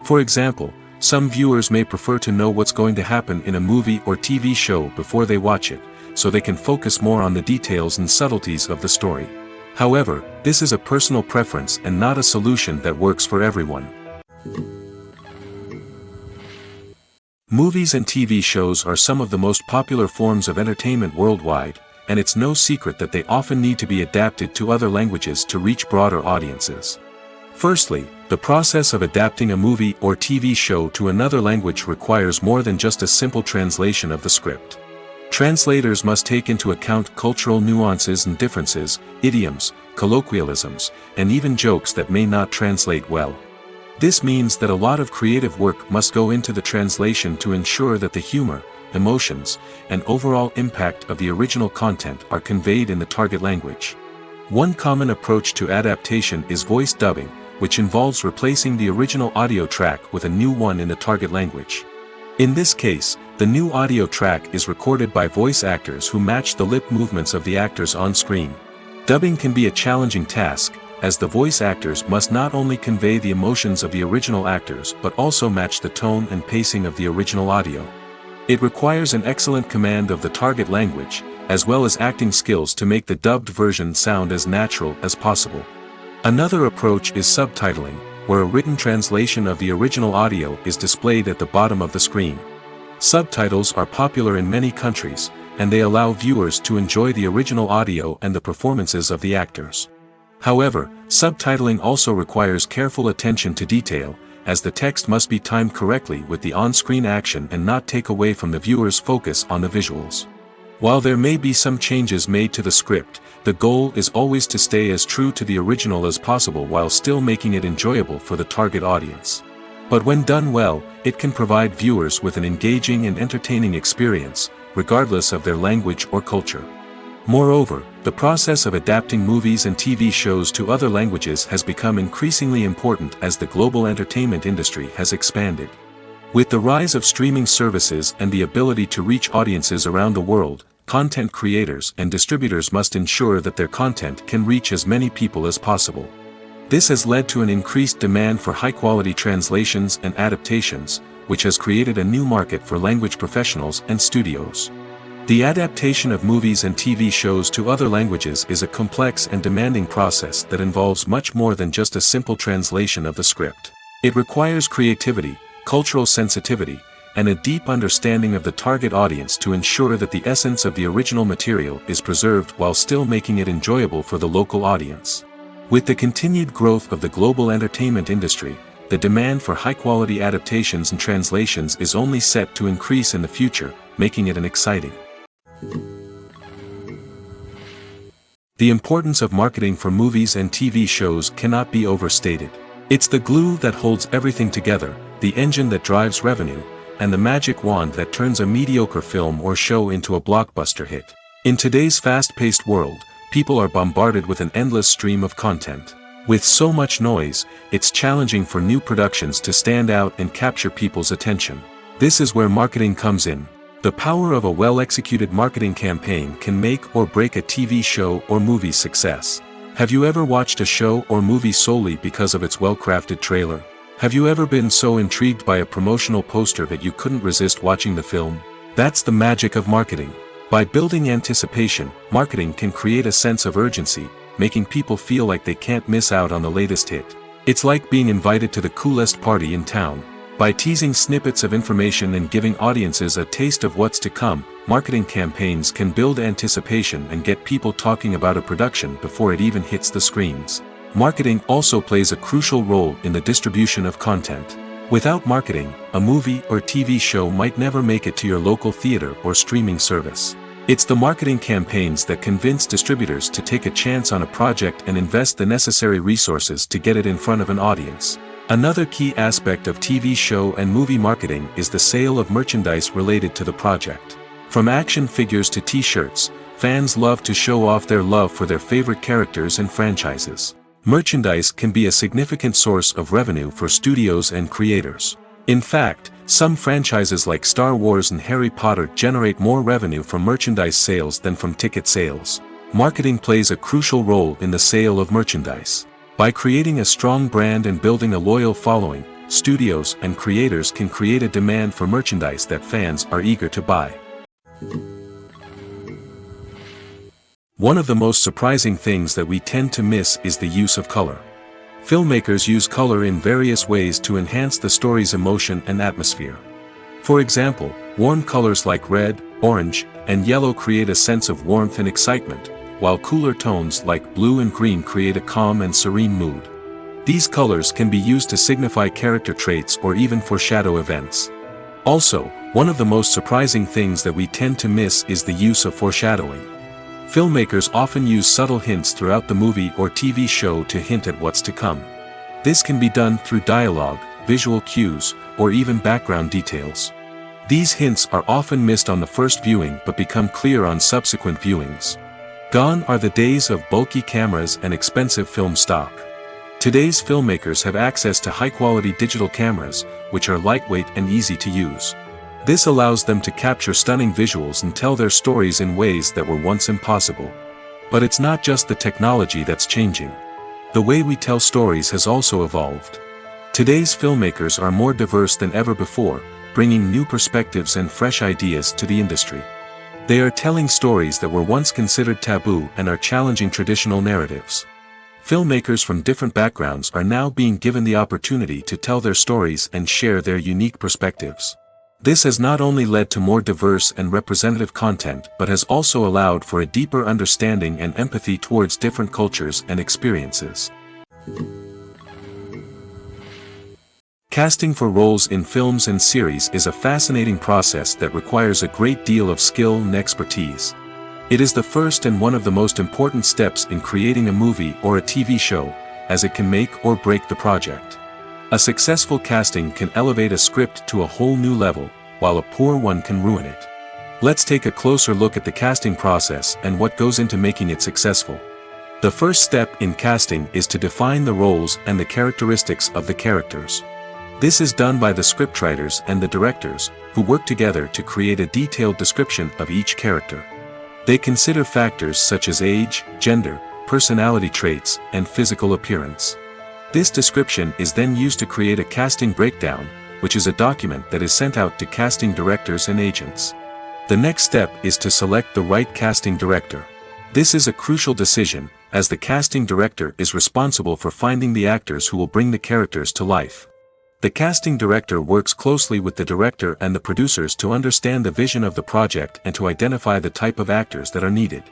For example, some viewers may prefer to know what's going to happen in a movie or TV show before they watch it, so they can focus more on the details and subtleties of the story. However, this is a personal preference and not a solution that works for everyone. Movies and TV shows are some of the most popular forms of entertainment worldwide, and it's no secret that they often need to be adapted to other languages to reach broader audiences. Firstly, the process of adapting a movie or TV show to another language requires more than just a simple translation of the script. Translators must take into account cultural nuances and differences, idioms, colloquialisms, and even jokes that may not translate well. This means that a lot of creative work must go into the translation to ensure that the humor, emotions, and overall impact of the original content are conveyed in the target language. One common approach to adaptation is voice dubbing, which involves replacing the original audio track with a new one in the target language. In this case, the new audio track is recorded by voice actors who match the lip movements of the actors on screen. Dubbing can be a challenging task, as the voice actors must not only convey the emotions of the original actors but also match the tone and pacing of the original audio. It requires an excellent command of the target language, as well as acting skills to make the dubbed version sound as natural as possible. Another approach is subtitling, where a written translation of the original audio is displayed at the bottom of the screen. Subtitles are popular in many countries, and they allow viewers to enjoy the original audio and the performances of the actors. However, subtitling also requires careful attention to detail, as the text must be timed correctly with the on-screen action and not take away from the viewer's focus on the visuals. While there may be some changes made to the script, the goal is always to stay as true to the original as possible while still making it enjoyable for the target audience. But when done well, it can provide viewers with an engaging and entertaining experience, regardless of their language or culture. Moreover, the process of adapting movies and TV shows to other languages has become increasingly important as the global entertainment industry has expanded. With the rise of streaming services and the ability to reach audiences around the world, content creators and distributors must ensure that their content can reach as many people as possible. This has led to an increased demand for high-quality translations and adaptations, which has created a new market for language professionals and studios. The adaptation of movies and TV shows to other languages is a complex and demanding process that involves much more than just a simple translation of the script. It requires creativity, cultural sensitivity, and a deep understanding of the target audience to ensure that the essence of the original material is preserved while still making it enjoyable for the local audience. With the continued growth of the global entertainment industry, the demand for high-quality adaptations and translations is only set to increase in the future, making it an exciting. The importance of marketing for movies and TV shows cannot be overstated. It's the glue that holds everything together, the engine that drives revenue, and the magic wand that turns a mediocre film or show into a blockbuster hit. In today's fast-paced world, people are bombarded with an endless stream of content. With so much noise, it's challenging for new productions to stand out and capture people's attention. This is where marketing comes in. The power of a well-executed marketing campaign can make or break a TV show or movie's success. Have you ever watched a show or movie solely because of its well-crafted trailer? Have you ever been so intrigued by a promotional poster that you couldn't resist watching the film? That's the magic of marketing. By building anticipation, marketing can create a sense of urgency, making people feel like they can't miss out on the latest hit. It's like being invited to the coolest party in town. By teasing snippets of information and giving audiences a taste of what's to come, marketing campaigns can build anticipation and get people talking about a production before it even hits the screens. Marketing also plays a crucial role in the distribution of content. Without marketing, a movie or TV show might never make it to your local theater or streaming service. It's the marketing campaigns that convince distributors to take a chance on a project and invest the necessary resources to get it in front of an audience. Another key aspect of TV show and movie marketing is the sale of merchandise related to the project. From action figures to t-shirts, fans love to show off their love for their favorite characters and franchises. Merchandise can be a significant source of revenue for studios and creators. In fact, some franchises like Star Wars and Harry Potter generate more revenue from merchandise sales than from ticket sales. Marketing plays a crucial role in the sale of merchandise. By creating a strong brand and building a loyal following, studios and creators can create a demand for merchandise that fans are eager to buy. One of the most surprising things that we tend to miss is the use of color. Filmmakers use color in various ways to enhance the story's emotion and atmosphere. For example, warm colors like red, orange, and yellow create a sense of warmth and excitement, while cooler tones like blue and green create a calm and serene mood. These colors can be used to signify character traits or even foreshadow events. Also, one of the most surprising things that we tend to miss is the use of foreshadowing. Filmmakers often use subtle hints throughout the movie or TV show to hint at what's to come. This can be done through dialogue, visual cues, or even background details. These hints are often missed on the first viewing but become clear on subsequent viewings. Gone are the days of bulky cameras and expensive film stock. Today's filmmakers have access to high-quality digital cameras, which are lightweight and easy to use. This allows them to capture stunning visuals and tell their stories in ways that were once impossible. But it's not just the technology that's changing. The way we tell stories has also evolved. Today's filmmakers are more diverse than ever before, bringing new perspectives and fresh ideas to the industry. They are telling stories that were once considered taboo and are challenging traditional narratives. Filmmakers from different backgrounds are now being given the opportunity to tell their stories and share their unique perspectives. This has not only led to more diverse and representative content but has also allowed for a deeper understanding and empathy towards different cultures and experiences. Casting for roles in films and series is a fascinating process that requires a great deal of skill and expertise. It is the first and one of the most important steps in creating a movie or a TV show, as it can make or break the project. A successful casting can elevate a script to a whole new level, while a poor one can ruin it. Let's take a closer look at the casting process and what goes into making it successful. The first step in casting is to define the roles and the characteristics of the characters. This is done by the scriptwriters and the directors, who work together to create a detailed description of each character. They consider factors such as age, gender, personality traits, and physical appearance. This description is then used to create a casting breakdown, which is a document that is sent out to casting directors and agents. The next step is to select the right casting director. This is a crucial decision, as the casting director is responsible for finding the actors who will bring the characters to life. The casting director works closely with the director and the producers to understand the vision of the project and to identify the type of actors that are needed.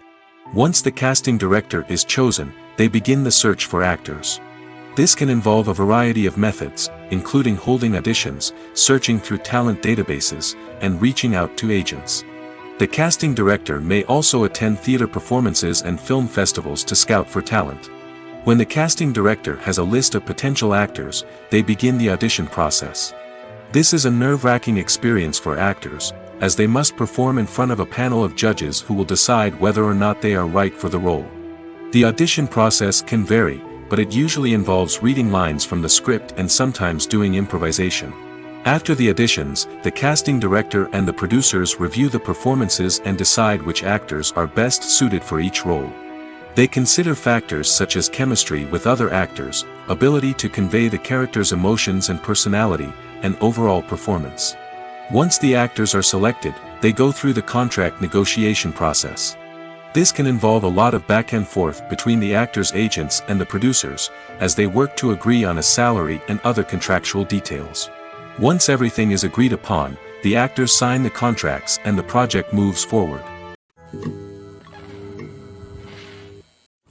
Once the casting director is chosen, they begin the search for actors. This can involve a variety of methods, including holding auditions, searching through talent databases, and reaching out to agents. The casting director may also attend theater performances and film festivals to scout for talent. When the casting director has a list of potential actors, they begin the audition process. This is a nerve-wracking experience for actors, as they must perform in front of a panel of judges who will decide whether or not they are right for the role. The audition process can vary, but it usually involves reading lines from the script and sometimes doing improvisation. After the auditions, the casting director and the producers review the performances and decide which actors are best suited for each role. They consider factors such as chemistry with other actors, ability to convey the character's emotions and personality, and overall performance. Once the actors are selected, they go through the contract negotiation process. This can involve a lot of back and forth between the actors' agents and the producers, as they work to agree on a salary and other contractual details. Once everything is agreed upon, the actors sign the contracts and the project moves forward.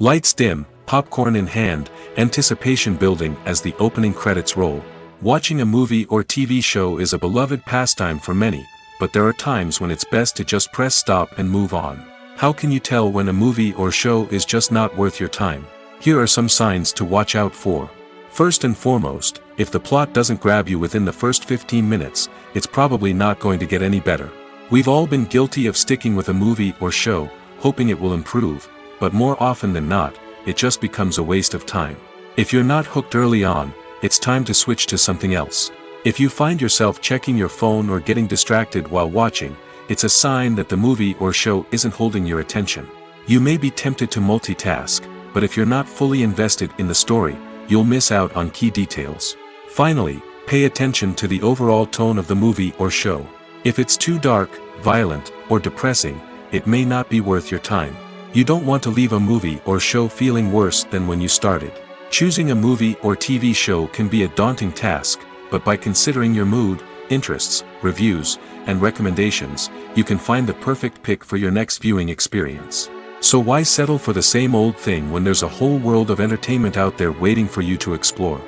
Lights dim, popcorn in hand, anticipation building as the opening credits roll. Watching a movie or TV show is a beloved pastime for many, but there are times when it's best to just press stop and move on. How can you tell when a movie or show is just not worth your time? Here are some signs to watch out for. First and foremost, if the plot doesn't grab you within the first 15 minutes, it's probably not going to get any better. We've all been guilty of sticking with a movie or show, hoping it will improve, but more often than not, it just becomes a waste of time. If you're not hooked early on, it's time to switch to something else. If you find yourself checking your phone or getting distracted while watching, it's a sign that the movie or show isn't holding your attention. You may be tempted to multitask, but if you're not fully invested in the story, you'll miss out on key details. Finally, pay attention to the overall tone of the movie or show. If it's too dark, violent, or depressing, it may not be worth your time. You don't want to leave a movie or show feeling worse than when you started. Choosing a movie or TV show can be a daunting task, but by considering your mood, interests, reviews, and recommendations, you can find the perfect pick for your next viewing experience. So why settle for the same old thing when there's a whole world of entertainment out there waiting for you to explore?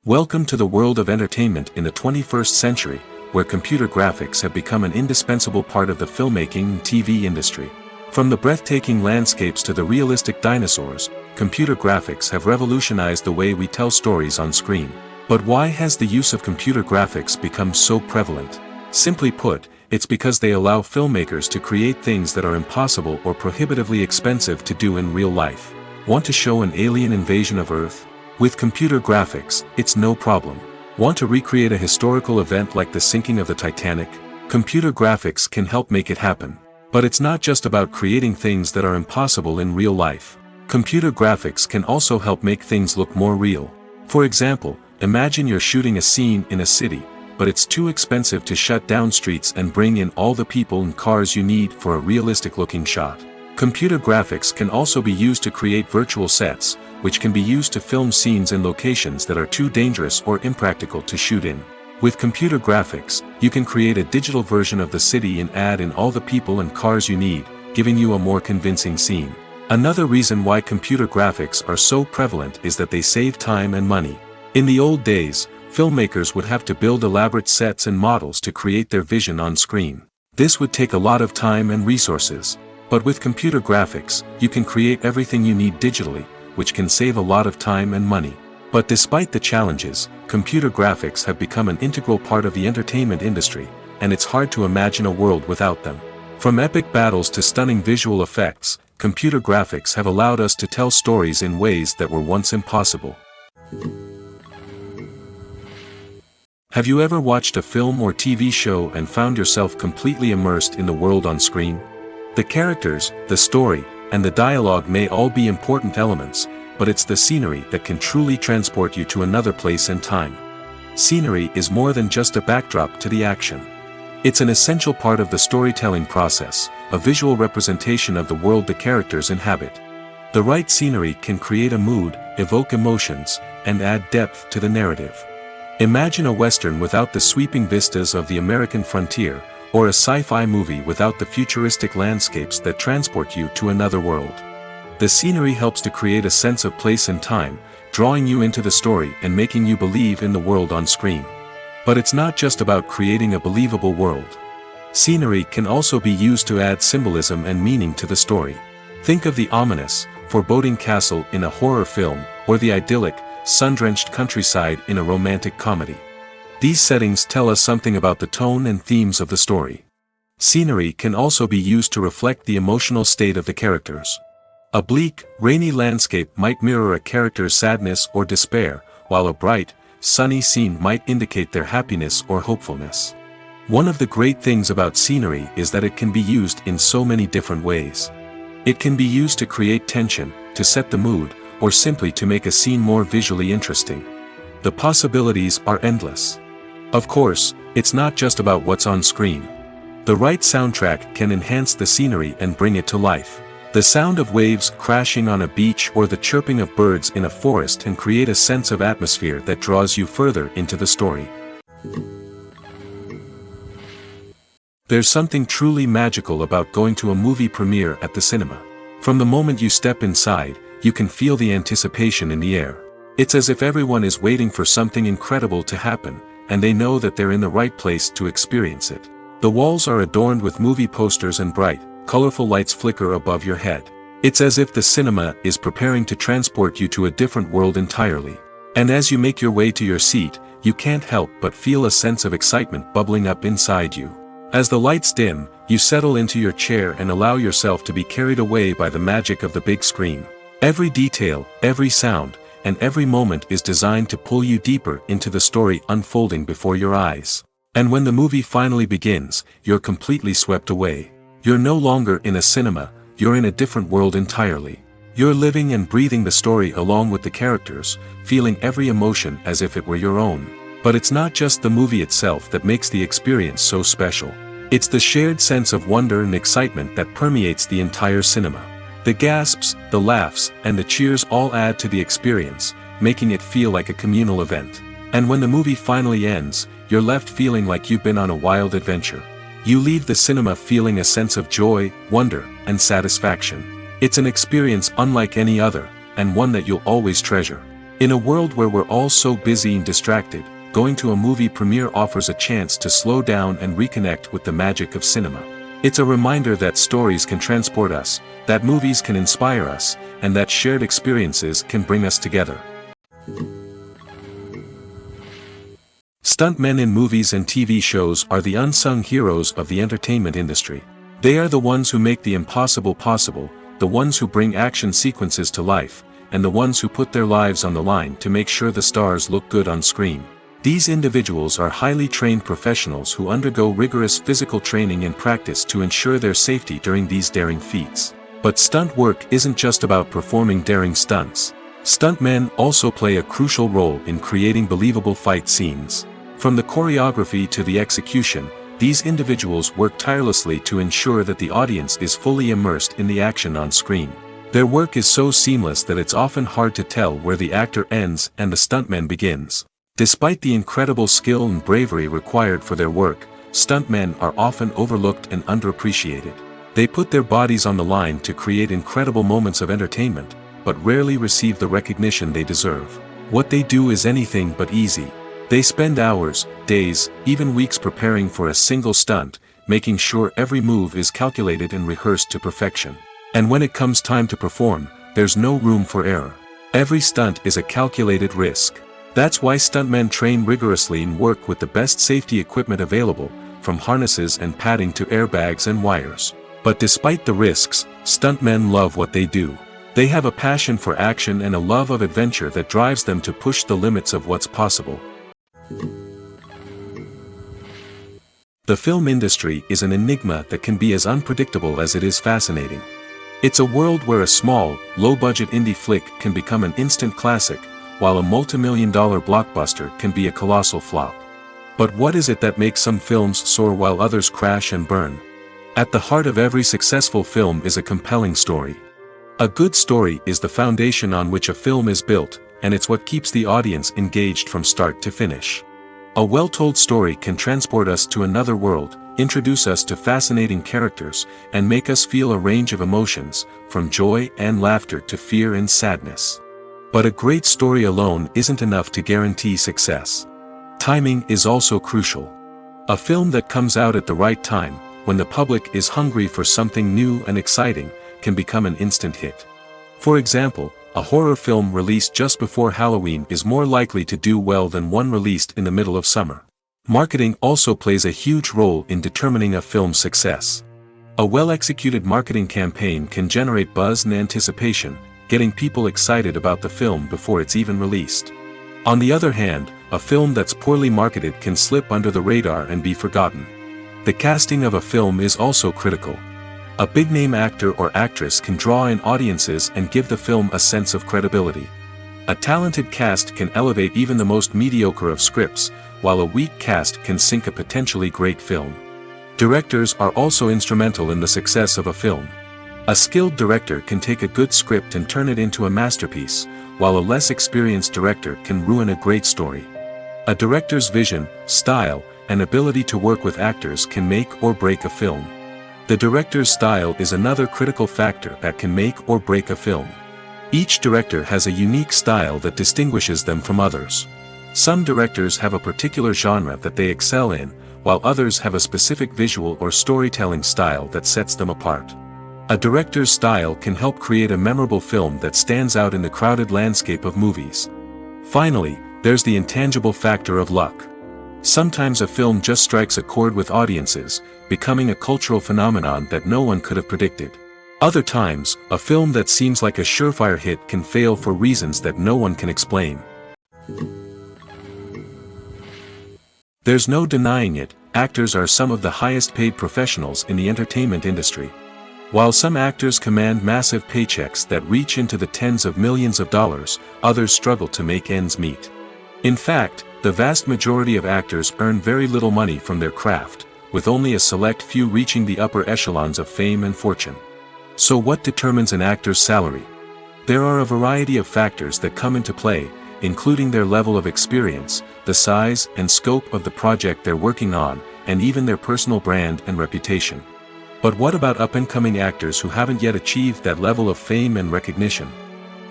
Welcome to the world of entertainment in the 21st century, where computer graphics have become an indispensable part of the filmmaking and TV industry. From the breathtaking landscapes to the realistic dinosaurs, computer graphics have revolutionized the way we tell stories on screen. But why has the use of computer graphics become so prevalent? Simply put, it's because they allow filmmakers to create things that are impossible or prohibitively expensive to do in real life. Want to show an alien invasion of Earth? With computer graphics, it's no problem. Want to recreate a historical event like the sinking of the Titanic? Computer graphics can help make it happen. But it's not just about creating things that are impossible in real life. Computer graphics can also help make things look more real. For example, imagine you're shooting a scene in a city, but it's too expensive to shut down streets and bring in all the people and cars you need for a realistic-looking shot. Computer graphics can also be used to create virtual sets, which can be used to film scenes in locations that are too dangerous or impractical to shoot in. With computer graphics, you can create a digital version of the city and add in all the people and cars you need, giving you a more convincing scene. Another reason why computer graphics are so prevalent is that they save time and money. In the old days, filmmakers would have to build elaborate sets and models to create their vision on screen. This would take a lot of time and resources. But with computer graphics, you can create everything you need digitally, which can save a lot of time and money. But despite the challenges, computer graphics have become an integral part of the entertainment industry, and it's hard to imagine a world without them. From epic battles to stunning visual effects, computer graphics have allowed us to tell stories in ways that were once impossible. Have you ever watched a film or TV show and found yourself completely immersed in the world on screen? The characters, the story, and the dialogue may all be important elements, but it's the scenery that can truly transport you to another place and time. Scenery is more than just a backdrop to the action. It's an essential part of the storytelling process, a visual representation of the world the characters inhabit. The right scenery can create a mood, evoke emotions, and add depth to the narrative. Imagine a Western without the sweeping vistas of the American frontier, or a sci-fi movie without the futuristic landscapes that transport you to another world. The scenery helps to create a sense of place and time, drawing you into the story and making you believe in the world on screen. But it's not just about creating a believable world. Scenery can also be used to add symbolism and meaning to the story. Think of the ominous, foreboding castle in a horror film, or the idyllic, sun-drenched countryside in a romantic comedy. These settings tell us something about the tone and themes of the story. Scenery can also be used to reflect the emotional state of the characters. A bleak, rainy landscape might mirror a character's sadness or despair, while a bright, sunny scene might indicate their happiness or hopefulness. One of the great things about scenery is that it can be used in so many different ways. It can be used to create tension, to set the mood, or simply to make a scene more visually interesting. The possibilities are endless. Of course, it's not just about what's on screen. The right soundtrack can enhance the scenery and bring it to life. The sound of waves crashing on a beach or the chirping of birds in a forest can create a sense of atmosphere that draws you further into the story. There's something truly magical about going to a movie premiere at the cinema. From the moment you step inside, you can feel the anticipation in the air. It's as if everyone is waiting for something incredible to happen, and they know that they're in the right place to experience it. The walls are adorned with movie posters and bright, colorful lights flicker above your head. It's as if the cinema is preparing to transport you to a different world entirely. And as you make your way to your seat, you can't help but feel a sense of excitement bubbling up inside you. As the lights dim, you settle into your chair and allow yourself to be carried away by the magic of the big screen. Every detail, every sound, and every moment is designed to pull you deeper into the story unfolding before your eyes. And when the movie finally begins, you're completely swept away. You're no longer in a cinema, you're in a different world entirely. You're living and breathing the story along with the characters, feeling every emotion as if it were your own. But it's not just the movie itself that makes the experience so special. It's the shared sense of wonder and excitement that permeates the entire cinema. The gasps, the laughs, and the cheers all add to the experience, making it feel like a communal event. And when the movie finally ends, you're left feeling like you've been on a wild adventure. You leave the cinema feeling a sense of joy, wonder, and satisfaction. It's an experience unlike any other, and one that you'll always treasure. In a world where we're all so busy and distracted, going to a movie premiere offers a chance to slow down and reconnect with the magic of cinema. It's a reminder that stories can transport us, that movies can inspire us, and that shared experiences can bring us together. Stuntmen in movies and TV shows are the unsung heroes of the entertainment industry. They are the ones who make the impossible possible, the ones who bring action sequences to life, and the ones who put their lives on the line to make sure the stars look good on screen. These individuals are highly trained professionals who undergo rigorous physical training and practice to ensure their safety during these daring feats. But stunt work isn't just about performing daring stunts. Stuntmen also play a crucial role in creating believable fight scenes. From the choreography to the execution, these individuals work tirelessly to ensure that the audience is fully immersed in the action on screen. Their work is so seamless that it's often hard to tell where the actor ends and the stuntman begins. Despite the incredible skill and bravery required for their work, stuntmen are often overlooked and underappreciated. They put their bodies on the line to create incredible moments of entertainment, but rarely receive the recognition they deserve. What they do is anything but easy. They spend hours, days, even weeks preparing for a single stunt, making sure every move is calculated and rehearsed to perfection. And when it comes time to perform, there's no room for error. Every stunt is a calculated risk. That's why stuntmen train rigorously and work with the best safety equipment available, from harnesses and padding to airbags and wires. But despite the risks, stuntmen love what they do. They have a passion for action and a love of adventure that drives them to push the limits of what's possible. The film industry is an enigma that can be as unpredictable as it is fascinating. It's a world where a small, low-budget indie flick can become an instant classic, while a multi-million-dollar blockbuster can be a colossal flop. But what is it that makes some films soar while others crash and burn? At the heart of every successful film is a compelling story. A good story is the foundation on which a film is built, and it's what keeps the audience engaged from start to finish. A well-told story can transport us to another world, introduce us to fascinating characters, and make us feel a range of emotions, from joy and laughter to fear and sadness. But a great story alone isn't enough to guarantee success. Timing is also crucial. A film that comes out at the right time, when the public is hungry for something new and exciting, can become an instant hit. For example, a horror film released just before Halloween is more likely to do well than one released in the middle of summer. Marketing also plays a huge role in determining a film's success. A well-executed marketing campaign can generate buzz and anticipation, getting people excited about the film before it's even released. On the other hand, a film that's poorly marketed can slip under the radar and be forgotten. The casting of a film is also critical. A big-name actor or actress can draw in audiences and give the film a sense of credibility. A talented cast can elevate even the most mediocre of scripts, while a weak cast can sink a potentially great film. Directors are also instrumental in the success of a film. A skilled director can take a good script and turn it into a masterpiece, while a less experienced director can ruin a great story. A director's vision, style, and ability to work with actors can make or break a film. The director's style is another critical factor that can make or break a film. Each director has a unique style that distinguishes them from others. Some directors have a particular genre that they excel in, while others have a specific visual or storytelling style that sets them apart. A director's style can help create a memorable film that stands out in the crowded landscape of movies. Finally, there's the intangible factor of luck. Sometimes a film just strikes a chord with audiences, becoming a cultural phenomenon that no one could have predicted. Other times, a film that seems like a surefire hit can fail for reasons that no one can explain. There's no denying it, actors are some of the highest paid professionals in the entertainment industry. While some actors command massive paychecks that reach into the tens of millions of dollars, others struggle to make ends meet. In fact, the vast majority of actors earn very little money from their craft, with only a select few reaching the upper echelons of fame and fortune. So what determines an actor's salary? There are a variety of factors that come into play, including their level of experience, the size and scope of the project they're working on, and even their personal brand and reputation. But what about up-and-coming actors who haven't yet achieved that level of fame and recognition?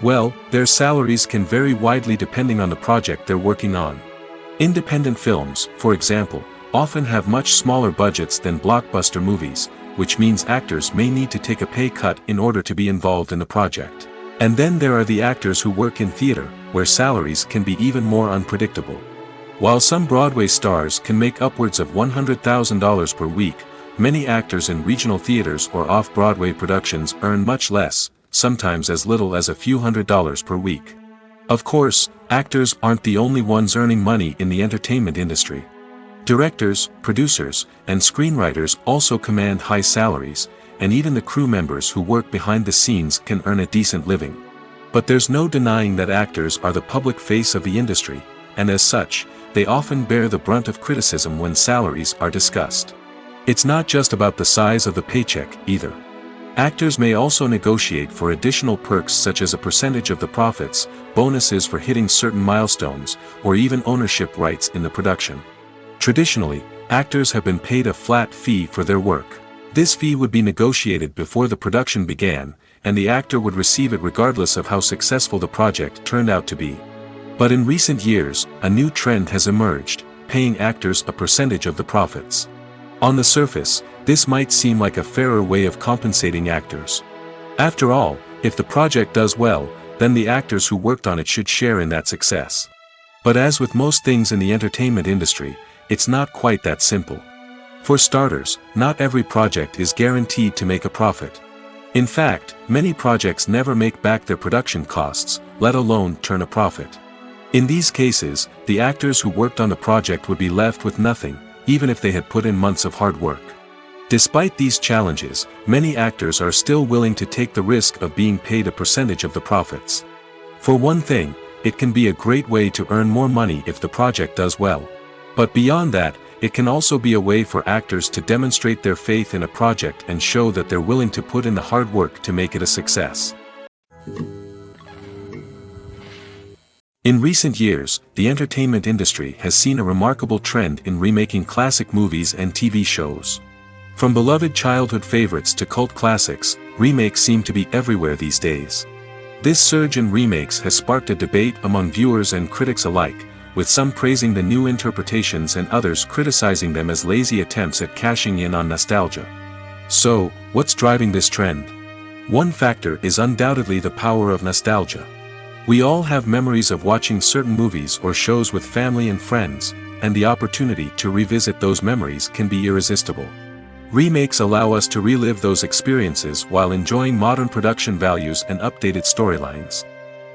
Well, their salaries can vary widely depending on the project they're working on. Independent films, for example, often have much smaller budgets than blockbuster movies, which means actors may need to take a pay cut in order to be involved in the project. And then there are the actors who work in theater, where salaries can be even more unpredictable. While some Broadway stars can make upwards of $100,000 per week, many actors in regional theaters or off-Broadway productions earn much less, sometimes as little as a few $100s per week. Of course, actors aren't the only ones earning money in the entertainment industry. Directors, producers, and screenwriters also command high salaries, and even the crew members who work behind the scenes can earn a decent living. But there's no denying that actors are the public face of the industry, and as such, they often bear the brunt of criticism when salaries are discussed. It's not just about the size of the paycheck, either. Actors may also negotiate for additional perks such as a percentage of the profits, bonuses for hitting certain milestones, or even ownership rights in the production. Traditionally, actors have been paid a flat fee for their work. This fee would be negotiated before the production began, and the actor would receive it regardless of how successful the project turned out to be. But in recent years, a new trend has emerged, paying actors a percentage of the profits. On the surface, this might seem like a fairer way of compensating actors. After all, if the project does well, then the actors who worked on it should share in that success. But as with most things in the entertainment industry, it's not quite that simple. For starters, not every project is guaranteed to make a profit. In fact, many projects never make back their production costs, let alone turn a profit. In these cases, the actors who worked on the project would be left with nothing, even if they had put in months of hard work. Despite these challenges, many actors are still willing to take the risk of being paid a percentage of the profits. For one thing, it can be a great way to earn more money if the project does well. But beyond that, it can also be a way for actors to demonstrate their faith in a project and show that they're willing to put in the hard work to make it a success. In recent years, the entertainment industry has seen a remarkable trend in remaking classic movies and TV shows. From beloved childhood favorites to cult classics, remakes seem to be everywhere these days. This surge in remakes has sparked a debate among viewers and critics alike, with some praising the new interpretations and others criticizing them as lazy attempts at cashing in on nostalgia. So, what's driving this trend? One factor is undoubtedly the power of nostalgia. We all have memories of watching certain movies or shows with family and friends, and the opportunity to revisit those memories can be irresistible. Remakes allow us to relive those experiences while enjoying modern production values and updated storylines.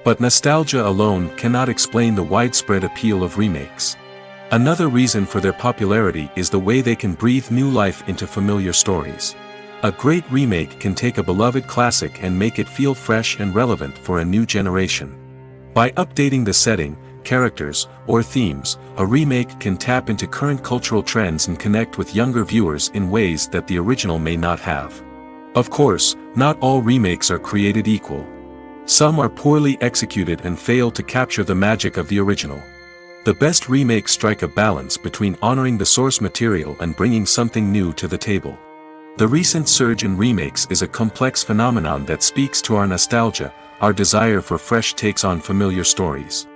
But nostalgia alone cannot explain the widespread appeal of remakes. Another reason for their popularity is the way they can breathe new life into familiar stories. A great remake can take a beloved classic and make it feel fresh and relevant for a new generation. By updating the setting, characters, or themes, a remake can tap into current cultural trends and connect with younger viewers in ways that the original may not have. Of course, not all remakes are created equal. Some are poorly executed and fail to capture the magic of the original. The best remakes strike a balance between honoring the source material and bringing something new to the table. The recent surge in remakes is a complex phenomenon that speaks to our nostalgia, our desire for fresh takes on familiar stories.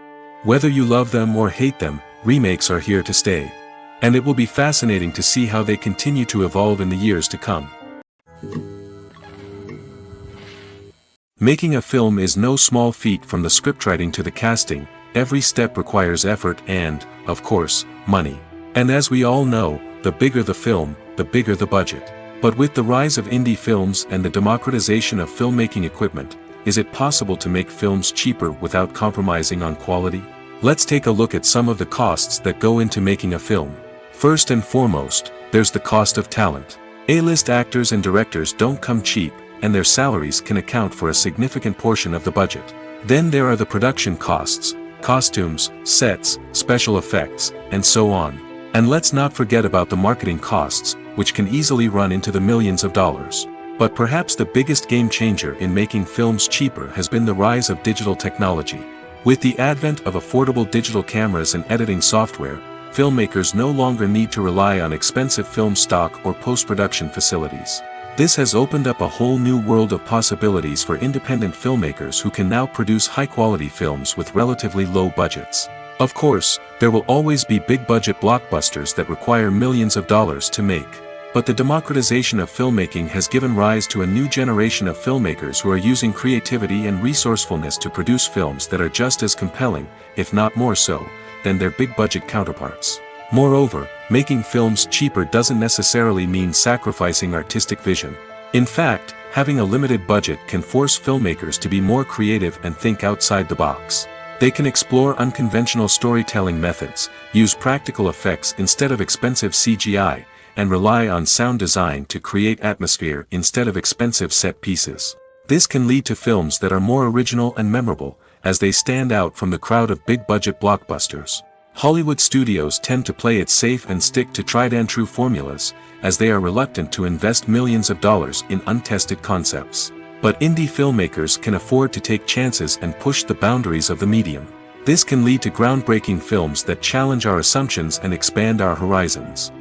Whether you love them or hate them, remakes are here to stay. And it will be fascinating to see how they continue to evolve in the years to come. Making a film is no small feat. From the scriptwriting to the casting, every step requires effort and, of course, money. And as we all know, the bigger the film, the bigger the budget. But with the rise of indie films and the democratization of filmmaking equipment, is it possible to make films cheaper without compromising on quality? Let's take a look at some of the costs that go into making a film. First and foremost, there's the cost of talent. A-list actors and directors don't come cheap, and their salaries can account for a significant portion of the budget. Then there are the production costs, costumes, sets, special effects, and so on. And let's not forget about the marketing costs, which can easily run into the millions of dollars. But perhaps the biggest game changer in making films cheaper has been the rise of digital technology. With the advent of affordable digital cameras and editing software, filmmakers no longer need to rely on expensive film stock or post-production facilities. This has opened up a whole new world of possibilities for independent filmmakers who can now produce high-quality films with relatively low budgets. Of course, there will always be big-budget blockbusters that require millions of dollars to make. But the democratization of filmmaking has given rise to a new generation of filmmakers who are using creativity and resourcefulness to produce films that are just as compelling, if not more so, than their big-budget counterparts. Moreover, making films cheaper doesn't necessarily mean sacrificing artistic vision. In fact, having a limited budget can force filmmakers to be more creative and think outside the box. They can explore unconventional storytelling methods, use practical effects instead of expensive CGI, and rely on sound design to create atmosphere instead of expensive set pieces. This can lead to films that are more original and memorable, as they stand out from the crowd of big-budget blockbusters. Hollywood studios tend to play it safe and stick to tried-and-true formulas, as they are reluctant to invest millions of dollars in untested concepts. But indie filmmakers can afford to take chances and push the boundaries of the medium. This can lead to groundbreaking films that challenge our assumptions and expand our horizons.